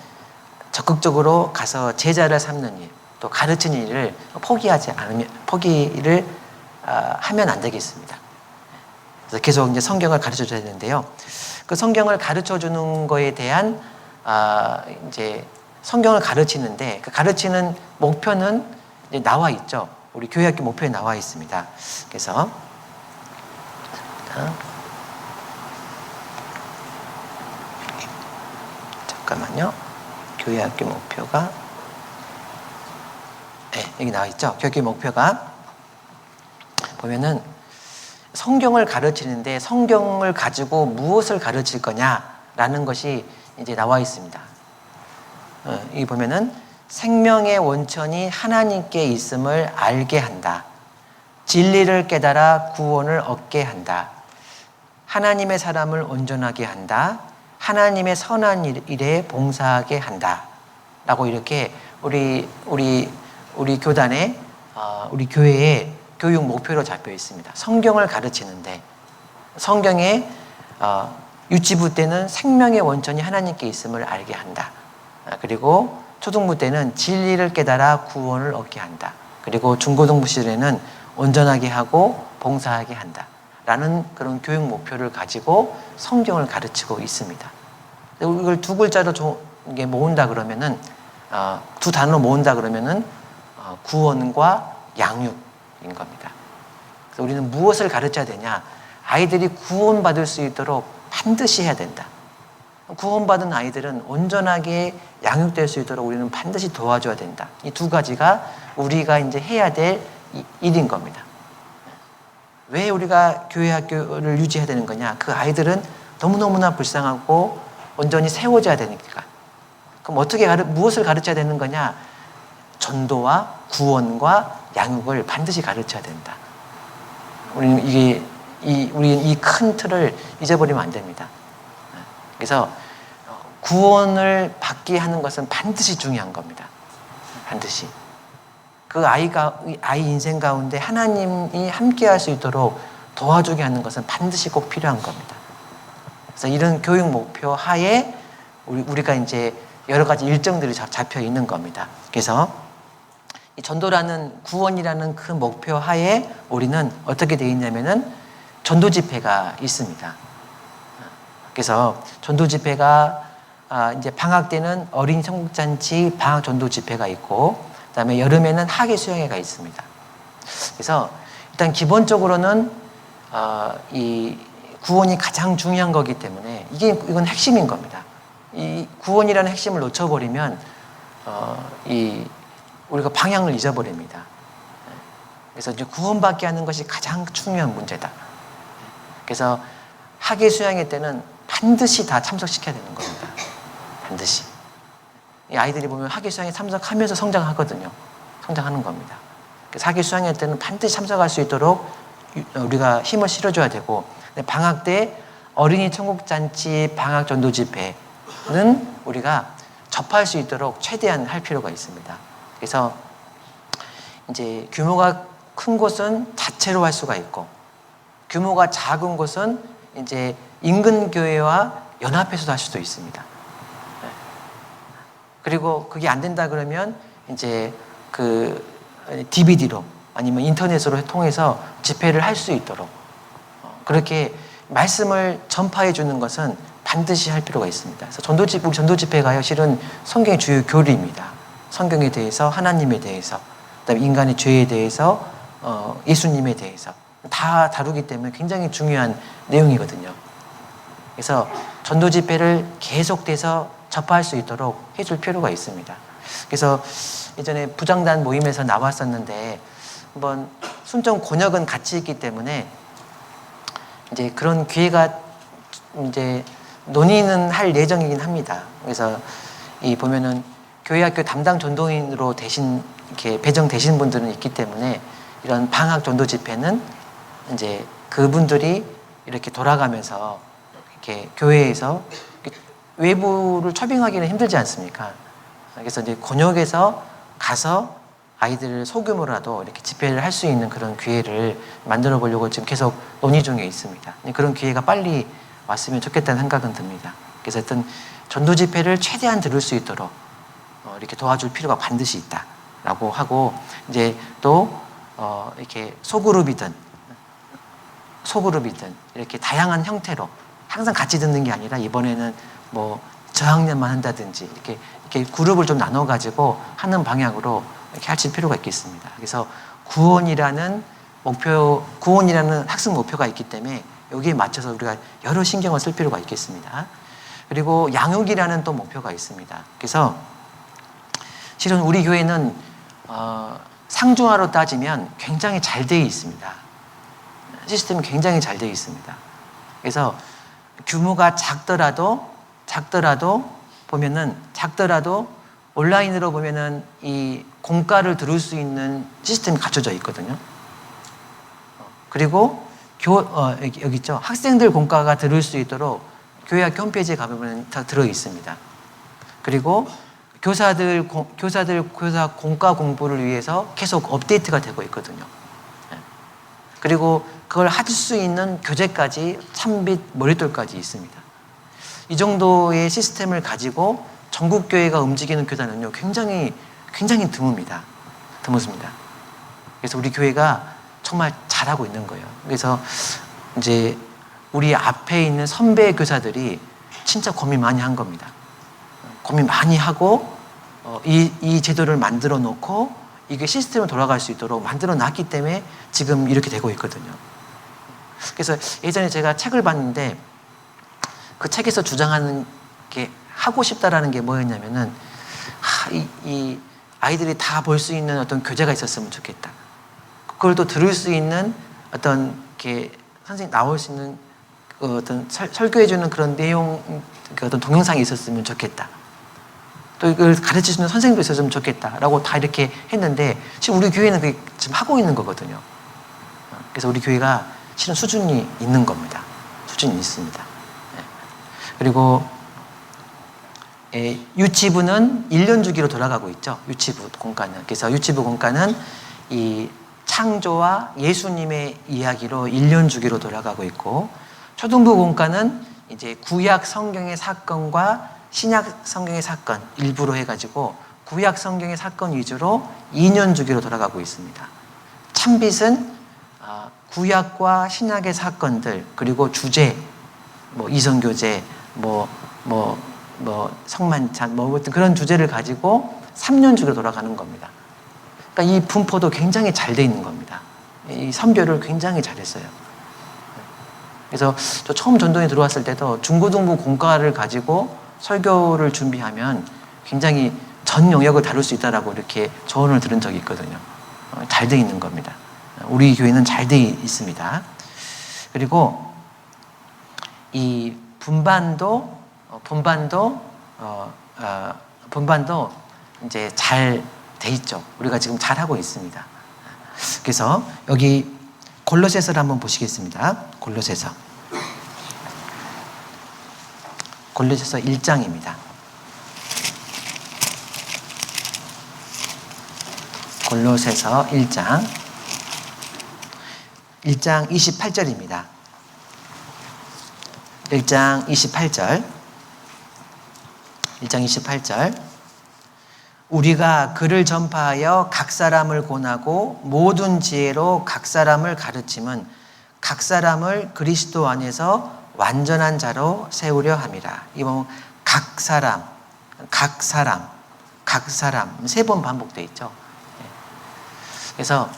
적극적으로 가서 제자를 삼는 일, 또 가르치는 일을 포기를 하면 안 되겠습니다. 그래서 계속 이제 성경을 가르쳐 줘야 되는데요. 그 성경을 가르쳐 주는 거에 대한 이제 성경을 가르치는데 그 가르치는 목표는 이제 나와 있죠. 우리 교회학교 목표에 나와 있습니다. 그래서 잠깐만요. 교회학교 목표가 여기 나와 있죠. 교회학교 목표가 보면은 성경을 가르치는데 성경을 가지고 무엇을 가르칠 거냐라는 것이 이제 나와 있습니다. 여기 보면은 생명의 원천이 하나님께 있음을 알게 한다. 진리를 깨달아 구원을 얻게 한다. 하나님의 사람을 온전하게 한다. 하나님의 선한 일에 봉사하게 한다. 라고 이렇게 우리 교단의 우리 교회의 교육 목표로 잡혀 있습니다. 성경을 가르치는데 성경의 유치부 때는 생명의 원천이 하나님께 있음을 알게 한다. 그리고 초등부 때는 진리를 깨달아 구원을 얻게 한다. 그리고 중고등부 시절에는 온전하게 하고 봉사하게 한다. 라는 그런 교육 목표를 가지고 성경을 가르치고 있습니다. 이걸 두 글자로 모은다 그러면은 두 단어로 모은다 그러면은 구원과 양육인 겁니다. 그래서 우리는 무엇을 가르쳐야 되냐? 아이들이 구원받을 수 있도록 반드시 해야 된다. 구원받은 아이들은 온전하게 양육될 수 있도록 우리는 반드시 도와줘야 된다. 이 두 가지가 우리가 이제 해야 될 일인 겁니다. 왜 우리가 교회 학교를 유지해야 되는 거냐? 그 아이들은 너무너무나 불쌍하고 온전히 세워져야 되니까. 그럼 무엇을 가르쳐야 되는 거냐? 전도와 구원과 양육을 반드시 가르쳐야 된다. 우리는 이 큰 틀을 잊어버리면 안 됩니다. 그래서 구원을 받게 하는 것은 반드시 중요한 겁니다. 반드시. 그 아이 인생 가운데 하나님이 함께 할 수 있도록 도와주게 하는 것은 반드시 꼭 필요한 겁니다. 그래서 이런 교육 목표 하에 우리가 이제 여러 가지 일정들이 잡혀 있는 겁니다. 그래서 이 전도라는 구원이라는 그 목표 하에 우리는 어떻게 되어 있냐면은 전도 집회가 있습니다. 그래서 전도 집회가 이제 방학 때는 어린이 천국잔치 방학 전도 집회가 있고, 그다음에 여름에는 학예 수양회가 있습니다. 그래서 일단 기본적으로는 이 구원이 가장 중요한 거기 때문에 이건 핵심인 겁니다. 이 구원이라는 핵심을 놓쳐버리면 우리가 방향을 잊어버립니다. 그래서 이제 구원받게 하는 것이 가장 중요한 문제다. 그래서 학예 수양회 때는 반드시 다 참석시켜야 되는 겁니다. 반드시. 이 아이들이 보면 학예 수양회 참석하면서 성장하거든요. 성장하는 겁니다. 그래서 학예 수양회 때는 반드시 참석할 수 있도록 우리가 힘을 실어줘야 되고, 방학 때 어린이 천국잔치 방학 전도 집회는 우리가 접할 수 있도록 최대한 할 필요가 있습니다. 그래서 이제 규모가 큰 곳은 자체로 할 수가 있고, 규모가 작은 곳은 이제 인근 교회와 연합해서도 할 수도 있습니다. 그리고 그게 안 된다 그러면 이제 그 DVD로 아니면 인터넷으로 통해서 집회를 할 수 있도록 그렇게 말씀을 전파해 주는 것은 반드시 할 필요가 있습니다. 그래서 우리 전도 집회가요, 실은 성경의 주요 교리입니다. 성경에 대해서, 하나님에 대해서, 그다음에 인간의 죄에 대해서, 예수님에 대해서 다 다루기 때문에 굉장히 중요한 내용이거든요. 그래서 전도 집회를 계속돼서 접할 수 있도록 해줄 필요가 있습니다. 그래서 예전에 부장단 모임에서 나왔었는데 한번 순천 권역은 같이 있기 때문에 이제 그런 기회가 이제 논의는 할 예정이긴 합니다. 그래서 보면은 교회학교 담당 전도인으로 이렇게 배정되신 분들은 있기 때문에 이런 방학 전도 집회는 이제 그분들이 이렇게 돌아가면서 이렇게 교회에서 외부를 초빙하기는 힘들지 않습니까? 그래서 이제 권역에서 가서 아이들을 소규모라도 이렇게 집회를 할 수 있는 그런 기회를 만들어 보려고 지금 계속 논의 중에 있습니다. 그런 기회가 빨리 왔으면 좋겠다는 생각은 듭니다. 그래서 하여튼 전도 집회를 최대한 들을 수 있도록 이렇게 도와줄 필요가 반드시 있다라고 하고, 이제 또 이렇게 소그룹이든 이렇게 다양한 형태로 항상 같이 듣는 게 아니라 이번에는 뭐 저학년만 한다든지 이렇게 그룹을 좀 나눠 가지고 하는 방향으로 이렇게 할 필요가 있겠습니다. 그래서 구원이라는 학습 목표가 있기 때문에 여기에 맞춰서 우리가 여러 신경을 쓸 필요가 있겠습니다. 그리고 양육이라는 또 목표가 있습니다. 그래서 실은 우리 교회는 상중하로 따지면 굉장히 잘 되어 있습니다. 시스템이 굉장히 잘 되어 있습니다. 그래서 규모가 작더라도 온라인으로 보면은 이 공과를 들을 수 있는 시스템이 갖춰져 있거든요. 그리고 여기 있죠. 학생들 공과가 들을 수 있도록 교회학교 홈페이지에 가보면 다 들어 있습니다. 그리고 교사들 교사 공과 공부를 위해서 계속 업데이트가 되고 있거든요. 그리고 그걸 할 수 있는 교재까지 참빛 머릿돌까지 있습니다. 이 정도의 시스템을 가지고 전국 교회가 움직이는 교단은요 굉장히 드뭅니다. 그래서 우리 교회가 정말 잘하고 있는 거예요. 그래서 이제 우리 앞에 있는 선배 교사들이 진짜 고민 많이 한 겁니다. 고민 많이 하고 이 제도를 만들어 놓고 이게 시스템으로 돌아갈 수 있도록 만들어 놨기 때문에 지금 이렇게 되고 있거든요. 그래서 예전에 제가 책을 봤는데 그 책에서 주장하는 게 하고 싶다라는 게 뭐였냐면은 이 아이들이 다 볼 수 있는 어떤 교재가 있었으면 좋겠다. 그걸 또 들을 수 있는 어떤 게 선생님 나올 수 있는 그 어떤 설교해주는 그런 내용, 그 어떤 동영상이 있었으면 좋겠다. 또 이걸 가르치시는 선생님도 있었으면 좋겠다라고 다 이렇게 했는데 지금 우리 교회는 그게 지금 하고 있는 거거든요. 그래서 우리 교회가 실은 수준이 있는 겁니다. 수준이 있습니다. 그리고 유치부는 1년 주기로 돌아가고 있죠. 유치부 공과는. 그래서 유치부 공과는 이 창조와 예수님의 이야기로 1년 주기로 돌아가고 있고, 초등부 공과는 이제 구약 성경의 사건과 신약 성경의 사건 일부로 해가지고 구약 성경의 사건 위주로 2년 주기로 돌아가고 있습니다. 참빛은 구약과 신약의 사건들, 그리고 주제, 뭐 이성교제, 성만찬, 그런 주제를 가지고 3년 주기로 돌아가는 겁니다. 그러니까 이 분포도 굉장히 잘 돼 있는 겁니다. 이 선별을 굉장히 잘했어요. 그래서 저 처음 전도에 들어왔을 때도 중고등부 공과를 가지고 설교를 준비하면 굉장히 전 영역을 다룰 수 있다라고 이렇게 조언을 들은 적이 있거든요. 잘 돼 있는 겁니다. 우리 교회는 잘 돼 있습니다. 그리고 이 분반도 이제 잘 돼 있죠. 우리가 지금 잘 하고 있습니다. 그래서 여기 골로새서를 한번 보시겠습니다. 골로새서 1장입니다. 골로새서 1장 28절입니다. 1장 28절. 우리가 그를 전파하여 각 사람을 권하고 모든 지혜로 각 사람을 가르침은 각 사람을 그리스도 안에서 완전한 자로 세우려 함이라. 이거 각 사람 3번 반복되어 있죠. 그래서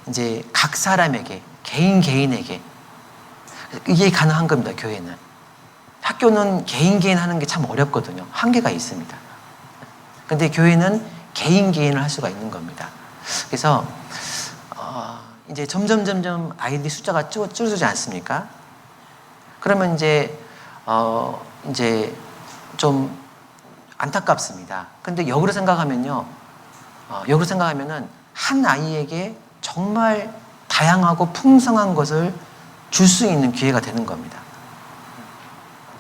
이제 각 사람에게, 개인에게 이게 가능한 겁니다. 교회는. 학교는 개인 하는 게 참 어렵거든요. 한계가 있습니다. 근데 교회는 개인을 할 수가 있는 겁니다. 그래서 이제 점점 아이들 숫자가 줄어들지 않습니까? 그러면 이제 좀 안타깝습니다. 근데 역으로 생각하면은 한 아이에게 정말 다양하고 풍성한 것을 줄 수 있는 기회가 되는 겁니다.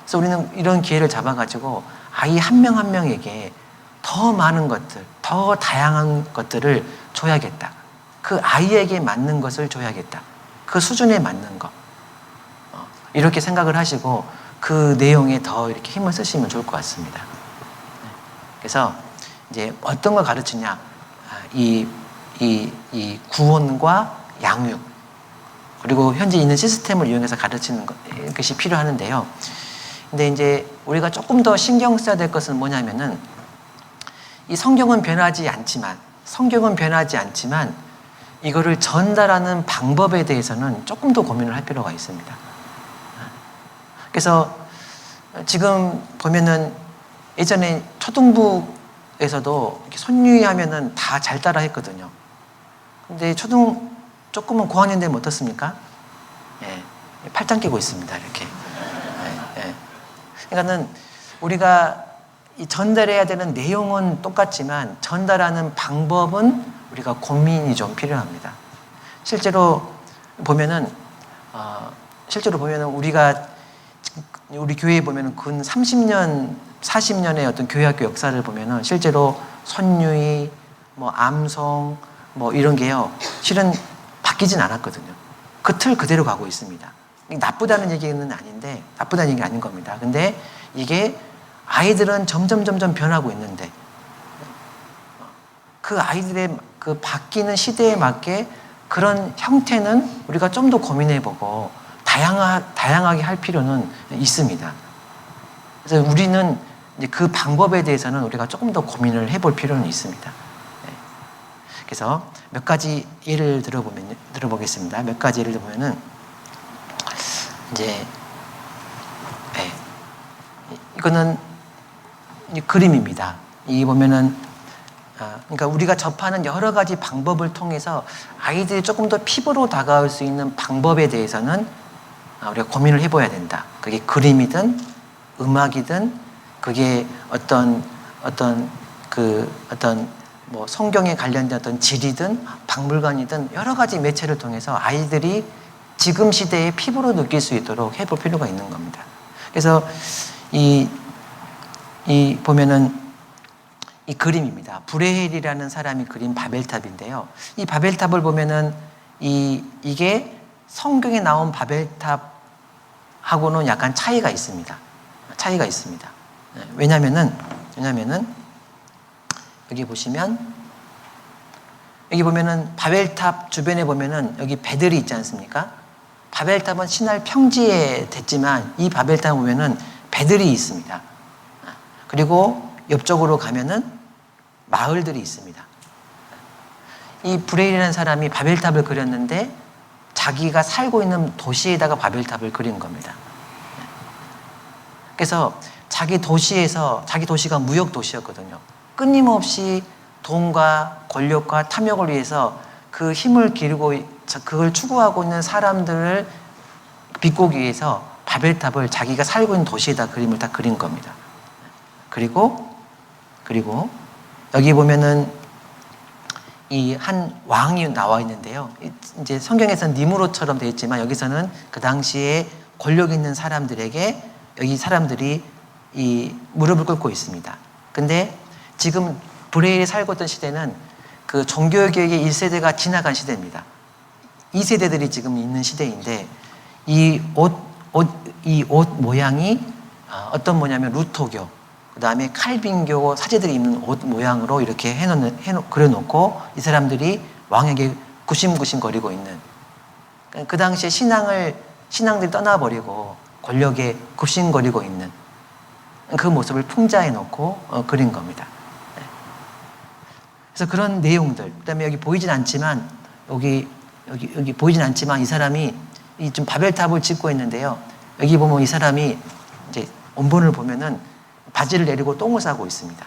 그래서 우리는 이런 기회를 잡아가지고 아이 한 명 한 명에게 더 많은 것들, 더 다양한 것들을 줘야겠다. 그 아이에게 맞는 것을 줘야겠다. 그 수준에 맞는 것. 이렇게 생각을 하시고 그 내용에 더 이렇게 힘을 쓰시면 좋을 것 같습니다. 그래서 이제 어떤 걸 가르치냐? 이 구원과 양육, 그리고 현재 있는 시스템을 이용해서 가르치는 것이 필요하는데요. 근데 이제 우리가 조금 더 신경 써야 될 것은 뭐냐면은, 이 성경은 변하지 않지만 이거를 전달하는 방법에 대해서는 조금 더 고민을 할 필요가 있습니다. 그래서 지금 보면은 예전에 초등부에서도 이렇게 손유희하면은 다 잘 따라 했거든요. 근데 조금은 고학년 되면 어떻습니까? 예, 팔짱 끼고 있습니다. 이렇게. 예. 그러니까는 우리가 이 전달해야 되는 내용은 똑같지만 전달하는 방법은 우리가 고민이 좀 필요합니다. 실제로 보면은 우리가 우리 교회에 보면은 근 30년, 40년의 어떤 교회학교 역사를 보면은 실제로 손유희, 뭐 암송, 뭐 이런 게요, 실은 바뀌진 않았거든요. 그 틀 그대로 가고 있습니다. 나쁘다는 얘기는 아닌데, 나쁘다는 얘기가 아닌 겁니다. 근데 이게 아이들은 점점 변하고 있는데, 그 아이들의 그 바뀌는 시대에 맞게 그런 형태는 우리가 좀 더 고민해보고 다양하게 할 필요는 있습니다. 그래서 우리는 이제 그 방법에 대해서는 우리가 조금 더 고민을 해볼 필요는 있습니다. 그래서 몇 가지 예를 들어보겠습니다. 몇 가지 예를 들어보면은, 이제, 이거는 그림입니다. 이 보면은, 그러니까 우리가 접하는 여러 가지 방법을 통해서 아이들이 조금 더 피부로 다가올 수 있는 방법에 대해서는 우리가 고민을 해봐야 된다. 그게 그림이든 음악이든 그게 어떤 뭐 성경에 관련된 어떤 질이든 박물관이든 여러 가지 매체를 통해서 아이들이 지금 시대에 피부로 느낄 수 있도록 해볼 필요가 있는 겁니다. 그래서 이 보면은 이 그림입니다. 브레헬이라는 사람이 그린 바벨탑인데요. 이 바벨탑을 보면은 이게 성경에 나온 바벨탑하고는 약간 차이가 있습니다. 왜냐면은 여기 보면은 바벨탑 주변에 보면은 여기 배들이 있지 않습니까? 바벨탑은 신할 평지에 됐지만 이 바벨탑 보면은 배들이 있습니다. 그리고 옆쪽으로 가면은 마을들이 있습니다. 이 브레일이라는 사람이 바벨탑을 그렸는데 자기가 살고 있는 도시에다가 바벨탑을 그린 겁니다. 그래서 자기 도시가 무역 도시였거든요. 끊임없이 돈과 권력과 탐욕을 위해서 그 힘을 기르고 그걸 추구하고 있는 사람들을 비꼬기 위해서 바벨탑을 자기가 살고 있는 도시에다 그림을 다 그린 겁니다. 그리고 여기 보면은 이 한 왕이 나와 있는데요. 이제 성경에서는 니무롯처럼 되어 있지만 여기서는 그 당시에 권력 있는 사람들에게 여기 사람들이 이 무릎을 꿇고 있습니다. 근데 지금 브레일이 살고 있던 시대는 그 종교개혁의 1세대가 지나간 시대입니다. 2세대들이 지금 있는 시대인데 이 옷 모양이 어떤 뭐냐면 루터교, 그 다음에 칼빈교 사제들이 입는 옷 모양으로 이렇게 그려놓고 이 사람들이 왕에게 구심구심거리고 있는, 그 당시에 신앙들이 떠나버리고 권력에 굽신거리고 있는 그 모습을 풍자해 놓고 그린 겁니다. 그래서 그런 내용들, 그다음에 여기 보이진 않지만 여기 보이진 않지만 이 사람이 좀 바벨탑을 짓고 있는데요. 여기 보면 이 사람이 이제 원본을 보면은 바지를 내리고 똥을 싸고 있습니다.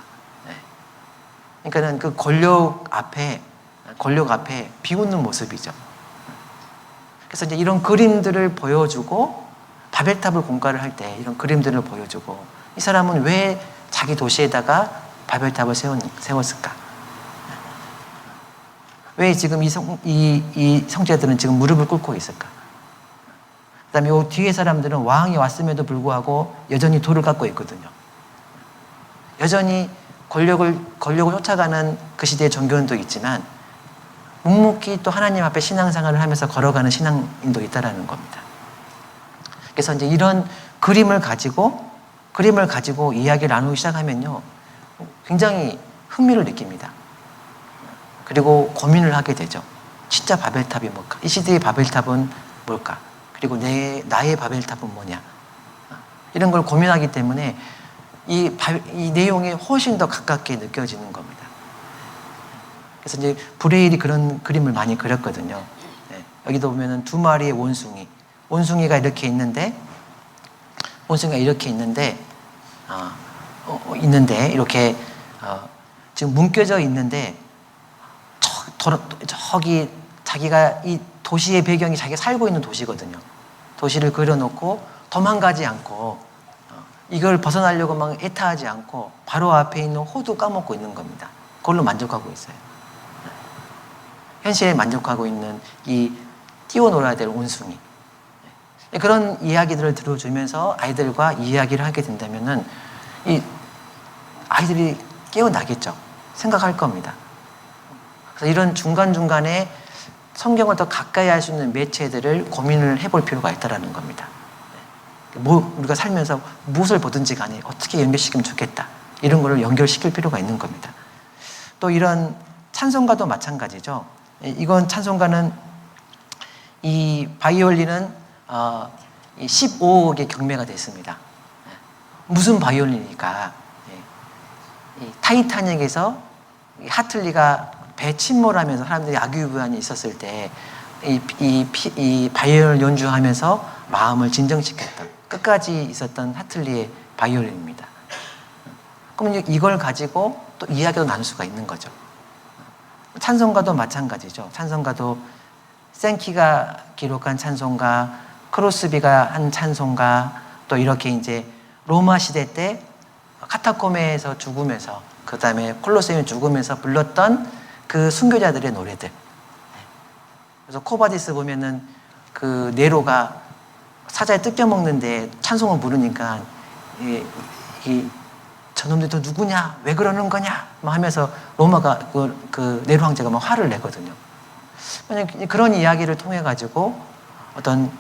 그러니까는 그 권력 앞에 비웃는 모습이죠. 그래서 이제 이런 그림들을 보여주고 바벨탑을 공가를 할 때 이런 그림들을 보여주고 이 사람은 왜 자기 도시에다가 바벨탑을 세웠을까? 왜 지금 이 성자들은 지금 무릎을 꿇고 있을까? 그 다음에 이 뒤에 사람들은 왕이 왔음에도 불구하고 여전히 돌을 깎고 있거든요. 여전히 권력을 쫓아가는 그 시대의 종교인도 있지만 묵묵히 또 하나님 앞에 신앙생활을 하면서 걸어가는 신앙인도 있다라는 겁니다. 그래서 이제 이런 그림을 가지고 이야기를 나누기 시작하면요, 굉장히 흥미를 느낍니다. 그리고 고민을 하게 되죠. 진짜 바벨탑이 뭘까? 이 시대의 바벨탑은 뭘까? 그리고 나의 바벨탑은 뭐냐? 이런 걸 고민하기 때문에 이 내용이 훨씬 더 가깝게 느껴지는 겁니다. 그래서 이제 브레일이 그런 그림을 많이 그렸거든요. 네. 여기도 보면은 두 마리의 원숭이가 이렇게 있는데, 이렇게 지금 뭉겨져 있는데, 저기 자기가 이 도시의 배경이 자기가 살고 있는 도시거든요. 도시를 그려놓고 도망가지 않고 이걸 벗어나려고 막 애타하지 않고 바로 앞에 있는 호두 까먹고 있는 겁니다. 그걸로 만족하고 있어요. 현실에 만족하고 있는 이 뛰어놀아야 될 원숭이. 그런 이야기들을 들어주면서 아이들과 이야기를 하게 된다면은 이 아이들이 깨어나겠죠. 생각할 겁니다. 그래서 이런 중간중간에 성경을 더 가까이 할 수 있는 매체들을 고민을 해볼 필요가 있다는 겁니다. 우리가 살면서 무엇을 보든지 간에 어떻게 연결시키면 좋겠다. 이런 거를 연결시킬 필요가 있는 겁니다. 또 이런 찬송가도 마찬가지죠. 이건 찬송가는 이 바이올린은 15억의 경매가 됐습니다. 무슨 바이올린일까? 이 타이타닉에서 하틀리가 배 침몰하면서 사람들이 악유부안이 있었을 때 이 바이올린 연주하면서 마음을 진정시켰던, 끝까지 있었던 하틀리의 바이올린입니다. 그럼 이걸 가지고 또 이야기도 나눌 수가 있는 거죠. 찬송가도 마찬가지죠. 찬송가도 생키가 기록한 찬송가, 크로스비가 한 찬송가, 또 이렇게 이제 로마 시대 때 카타콤에서 죽으면서, 그 다음에 콜로세움에 죽으면서 불렀던 그 순교자들의 노래들. 그래서 코바디스 보면은 그 네로가 사자에 뜯겨먹는데 찬송을 부르니까 저놈들 또 누구냐? 왜 그러는 거냐? 막 하면서 로마가 그 네로 황제가 막 화를 내거든요. 그런 이야기를 통해 가지고 어떤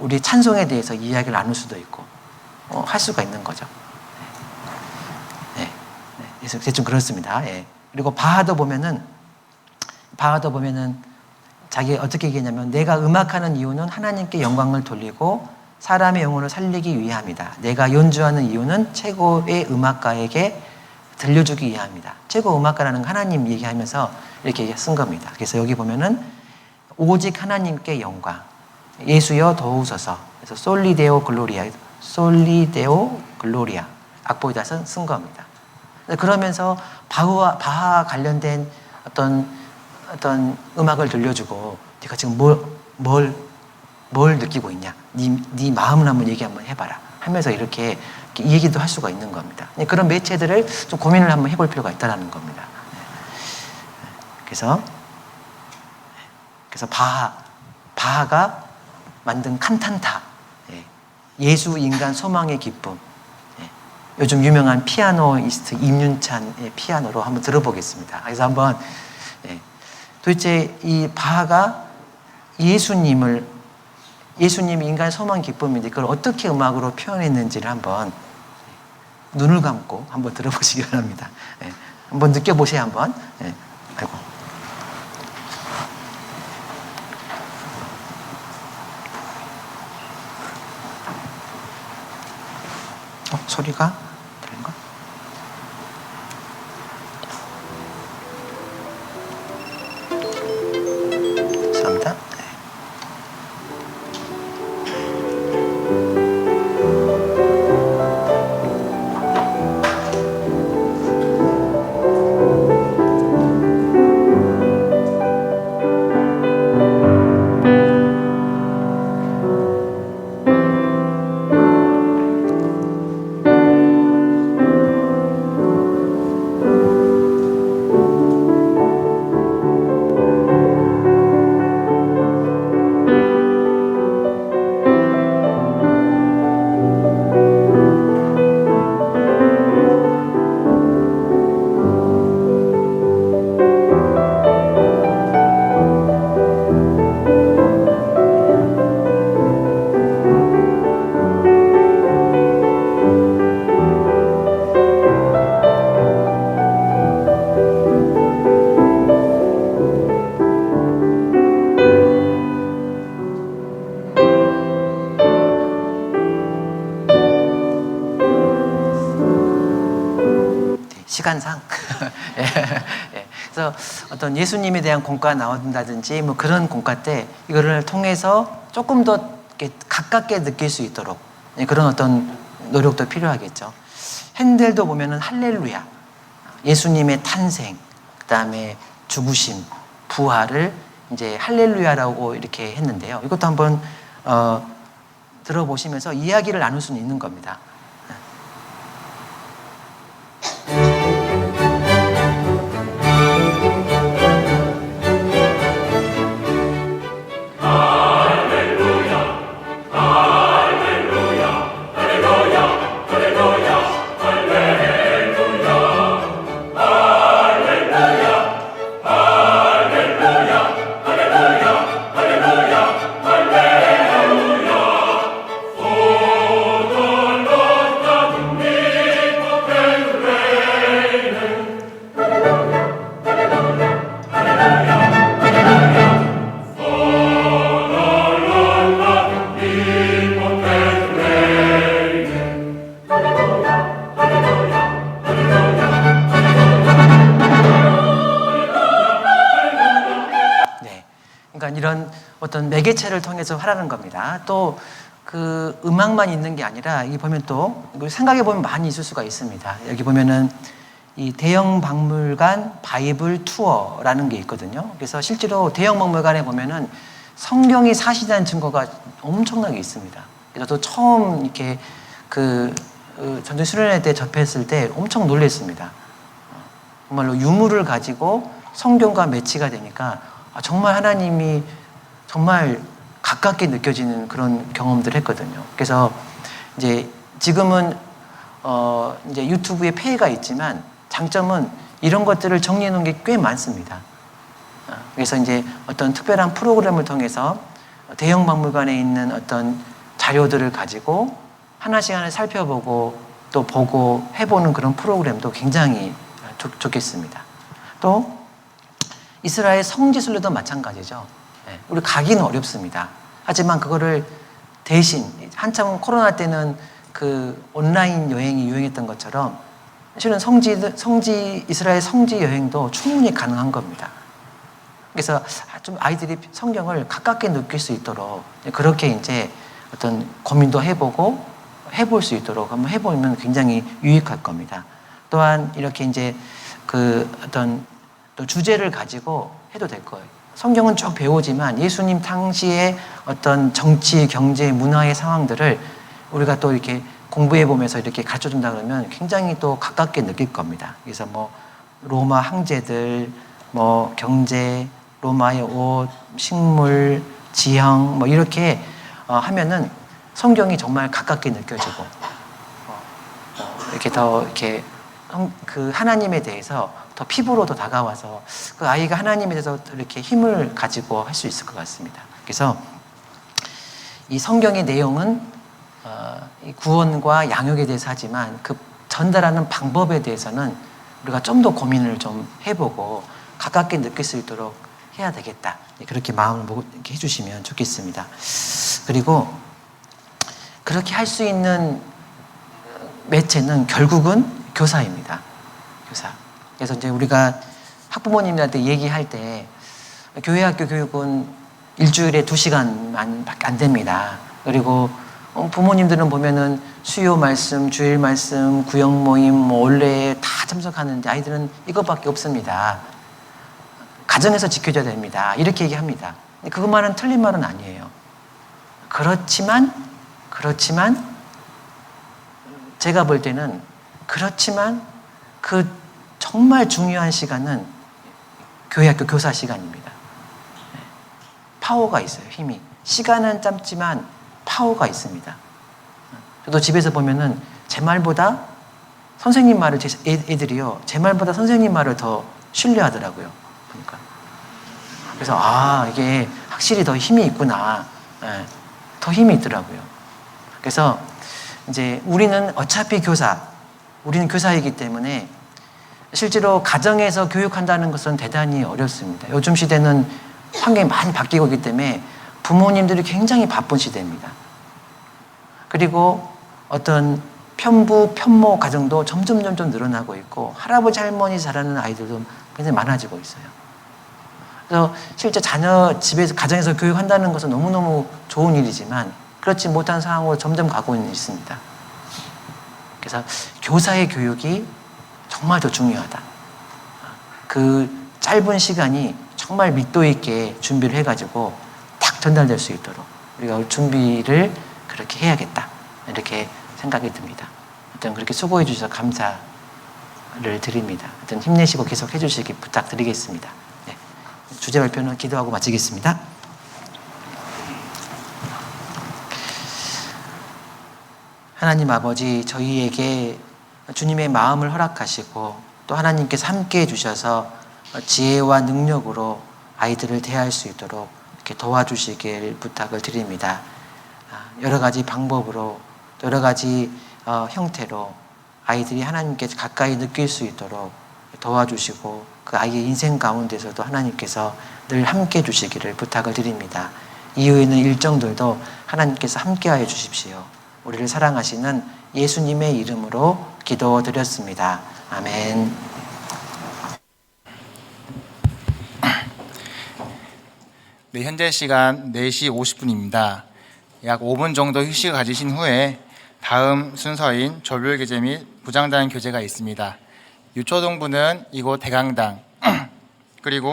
우리 찬송에 대해서 이야기를 나눌 수도 있고 할 수가 있는 거죠. 네. 그래서 대충 그렇습니다. 예. 그리고 바하도 보면은 자기 어떻게 얘기했냐면, 내가 음악하는 이유는 하나님께 영광을 돌리고 사람의 영혼을 살리기 위함이다. 내가 연주하는 이유는 최고의 음악가에게 들려주기 위함이다. 최고 음악가라는 하나님 얘기하면서 이렇게 쓴 겁니다. 그래서 여기 보면은 오직 하나님께 영광, 예수여 도우소서. 그래서 솔리데오 글로리아 악보에다 쓴 겁니다. 그러면서 바하와 관련된 어떤 음악을 들려주고, 네가 지금 뭘 느끼고 있냐? 네 마음을 한번 얘기 한번 해봐라. 하면서 이렇게 얘기도 할 수가 있는 겁니다. 그런 매체들을 좀 고민을 한번 해볼 필요가 있다는 겁니다. 그래서 바하가 만든 칸탄타, 예수 인간 소망의 기쁨. 요즘 유명한 피아노이스트 임윤찬의 피아노로 한번 들어보겠습니다. 그래서 한번 도대체 이 바하가 예수님이 인간의 소망 기쁨인데 그걸 어떻게 음악으로 표현했는지를 한번 눈을 감고 한번 들어보시기 바랍니다. 한번 느껴보세요, 한번. 아이고. 소리가 다른가? 죄송합니다. 시간상. 예, 예. 그래서 어떤 예수님에 대한 공과가 나온다든지 뭐 그런 공과 때 이거를 통해서 조금 더 이렇게 가깝게 느낄 수 있도록 그런 어떤 노력도 필요하겠죠. 핸델도 보면은 할렐루야, 예수님의 탄생, 그 다음에 죽으심, 부활을 이제 할렐루야라고 이렇게 했는데요. 이것도 한번 들어보시면서 이야기를 나눌 수는 있는 겁니다. 이런 어떤 매개체를 통해서 하라는 겁니다. 또 그 음악만 있는 게 아니라 이 보면 또 생각해 보면 많이 있을 수가 있습니다. 여기 보면은 이 대형 박물관 바이블 투어라는 게 있거든요. 그래서 실제로 대형 박물관에 보면은 성경이 사실이라는 증거가 엄청나게 있습니다. 그래서 또 처음 이렇게 그 전쟁 수련회 때 접했을 때 엄청 놀랐습니다. 정말로 유물을 가지고 성경과 매치가 되니까 정말 하나님이 정말 가깝게 느껴지는 그런 경험들을 했거든요. 그래서 이제 지금은 이제 유튜브에 폐해가 있지만 장점은 이런 것들을 정리해 놓은 게 꽤 많습니다. 그래서 이제 어떤 특별한 프로그램을 통해서 대형 박물관에 있는 어떤 자료들을 가지고 하나씩 하나씩 살펴보고 또 보고 해보는 그런 프로그램도 굉장히 좋겠습니다. 또 이스라엘 성지순례도 마찬가지죠. 우리 가기는 어렵습니다. 하지만 그거를 대신 한참 코로나 때는 그 온라인 여행이 유행했던 것처럼 사실은 이스라엘 성지 여행도 충분히 가능한 겁니다. 그래서 좀 아이들이 성경을 가깝게 느낄 수 있도록 그렇게 이제 어떤 고민도 해보고 해볼 수 있도록 한번 해보면 굉장히 유익할 겁니다. 또한 이렇게 이제 그 어떤 또 주제를 가지고 해도 될 거예요. 성경은 쭉 배우지만 예수님 당시의 어떤 정치, 경제, 문화의 상황들을 우리가 또 이렇게 공부해 보면서 이렇게 가르쳐 준다 그러면 굉장히 또 가깝게 느낄 겁니다. 그래서 뭐 로마 황제들, 뭐 경제, 로마의 옷, 식물, 지형 뭐 이렇게 하면은 성경이 정말 가깝게 느껴지고 이렇게 더 이렇게 그 하나님에 대해서 더 피부로 더 다가와서 그 아이가 하나님에 대해서 이렇게 힘을 가지고 할 수 있을 것 같습니다. 그래서 이 성경의 내용은 이 구원과 양육에 대해서 하지만 그 전달하는 방법에 대해서는 우리가 좀 더 고민을 좀 해보고 가깝게 느낄 수 있도록 해야 되겠다. 그렇게 마음을 먹고 이렇게 해주시면 좋겠습니다. 그리고 그렇게 할 수 있는 매체는 결국은 교사입니다. 교사. 그래서 이제 우리가 학부모님들한테 얘기할 때 교회 학교 교육은 일주일에 2시간만 밖에 안 됩니다. 그리고 부모님들은 보면은 수요 말씀, 주일 말씀, 구역 모임, 뭐 올레 다 참석하는데 아이들은 이것밖에 없습니다. 가정에서 지켜줘야 됩니다. 이렇게 얘기합니다. 그것만은 틀린 말은 아니에요. 그렇지만 제가 볼 때는 그렇지만 그 정말 중요한 시간은 교회 학교 교사 시간입니다. 파워가 있어요. 힘이. 시간은 짧지만 파워가 있습니다. 저도 집에서 보면은 제 말보다 선생님 말을 애들이요. 제 말보다 선생님 말을 더 신뢰하더라고요. 보니까. 그래서 이게 확실히 더 힘이 있구나. 더 힘이 있더라고요. 그래서 이제 우리는 어차피 우리는 교사이기 때문에 실제로 가정에서 교육한다는 것은 대단히 어렵습니다. 요즘 시대는 환경이 많이 바뀌고 있기 때문에 부모님들이 굉장히 바쁜 시대입니다. 그리고 어떤 편부, 편모 가정도 점점 늘어나고 있고 할아버지, 할머니 잘하는 아이들도 굉장히 많아지고 있어요. 그래서 실제 자녀 집에서 가정에서 교육한다는 것은 너무너무 좋은 일이지만 그렇지 못한 상황으로 점점 가고 있습니다. 그래서 교사의 교육이 정말 더 중요하다. 그 짧은 시간이 정말密도 있게 준비를 해가지고 딱 전달될 수 있도록 우리가 준비를 그렇게 해야겠다. 이렇게 생각이 듭니다. 하여튼 그렇게 수고해 주셔서 감사를 드립니다. 하여튼 힘내시고 계속 해주시기 부탁드리겠습니다. 네. 주제 발표는 기도하고 마치겠습니다. 하나님 아버지, 저희에게 주님의 마음을 허락하시고 또 하나님께서 함께 해주셔서 지혜와 능력으로 아이들을 대할 수 있도록 이렇게 도와주시길 부탁을 드립니다. 여러 가지 방법으로 여러 가지 형태로 아이들이 하나님께 가까이 느낄 수 있도록 도와주시고 그 아이의 인생 가운데서도 하나님께서 늘 함께 해주시기를 부탁을 드립니다. 이후에 있는 일정들도 하나님께서 함께하여 주십시오. 우리를 사랑하시는 예수님의 이름으로 기도드렸습니다. 아멘. 네, 현재 시간 4시 50분입니다. 약 5분 정도 휴식을 가지신 후에 다음 순서인 조별교제 및 부장단 교제가 있습니다. 유초동부는 이곳 대강당 그리고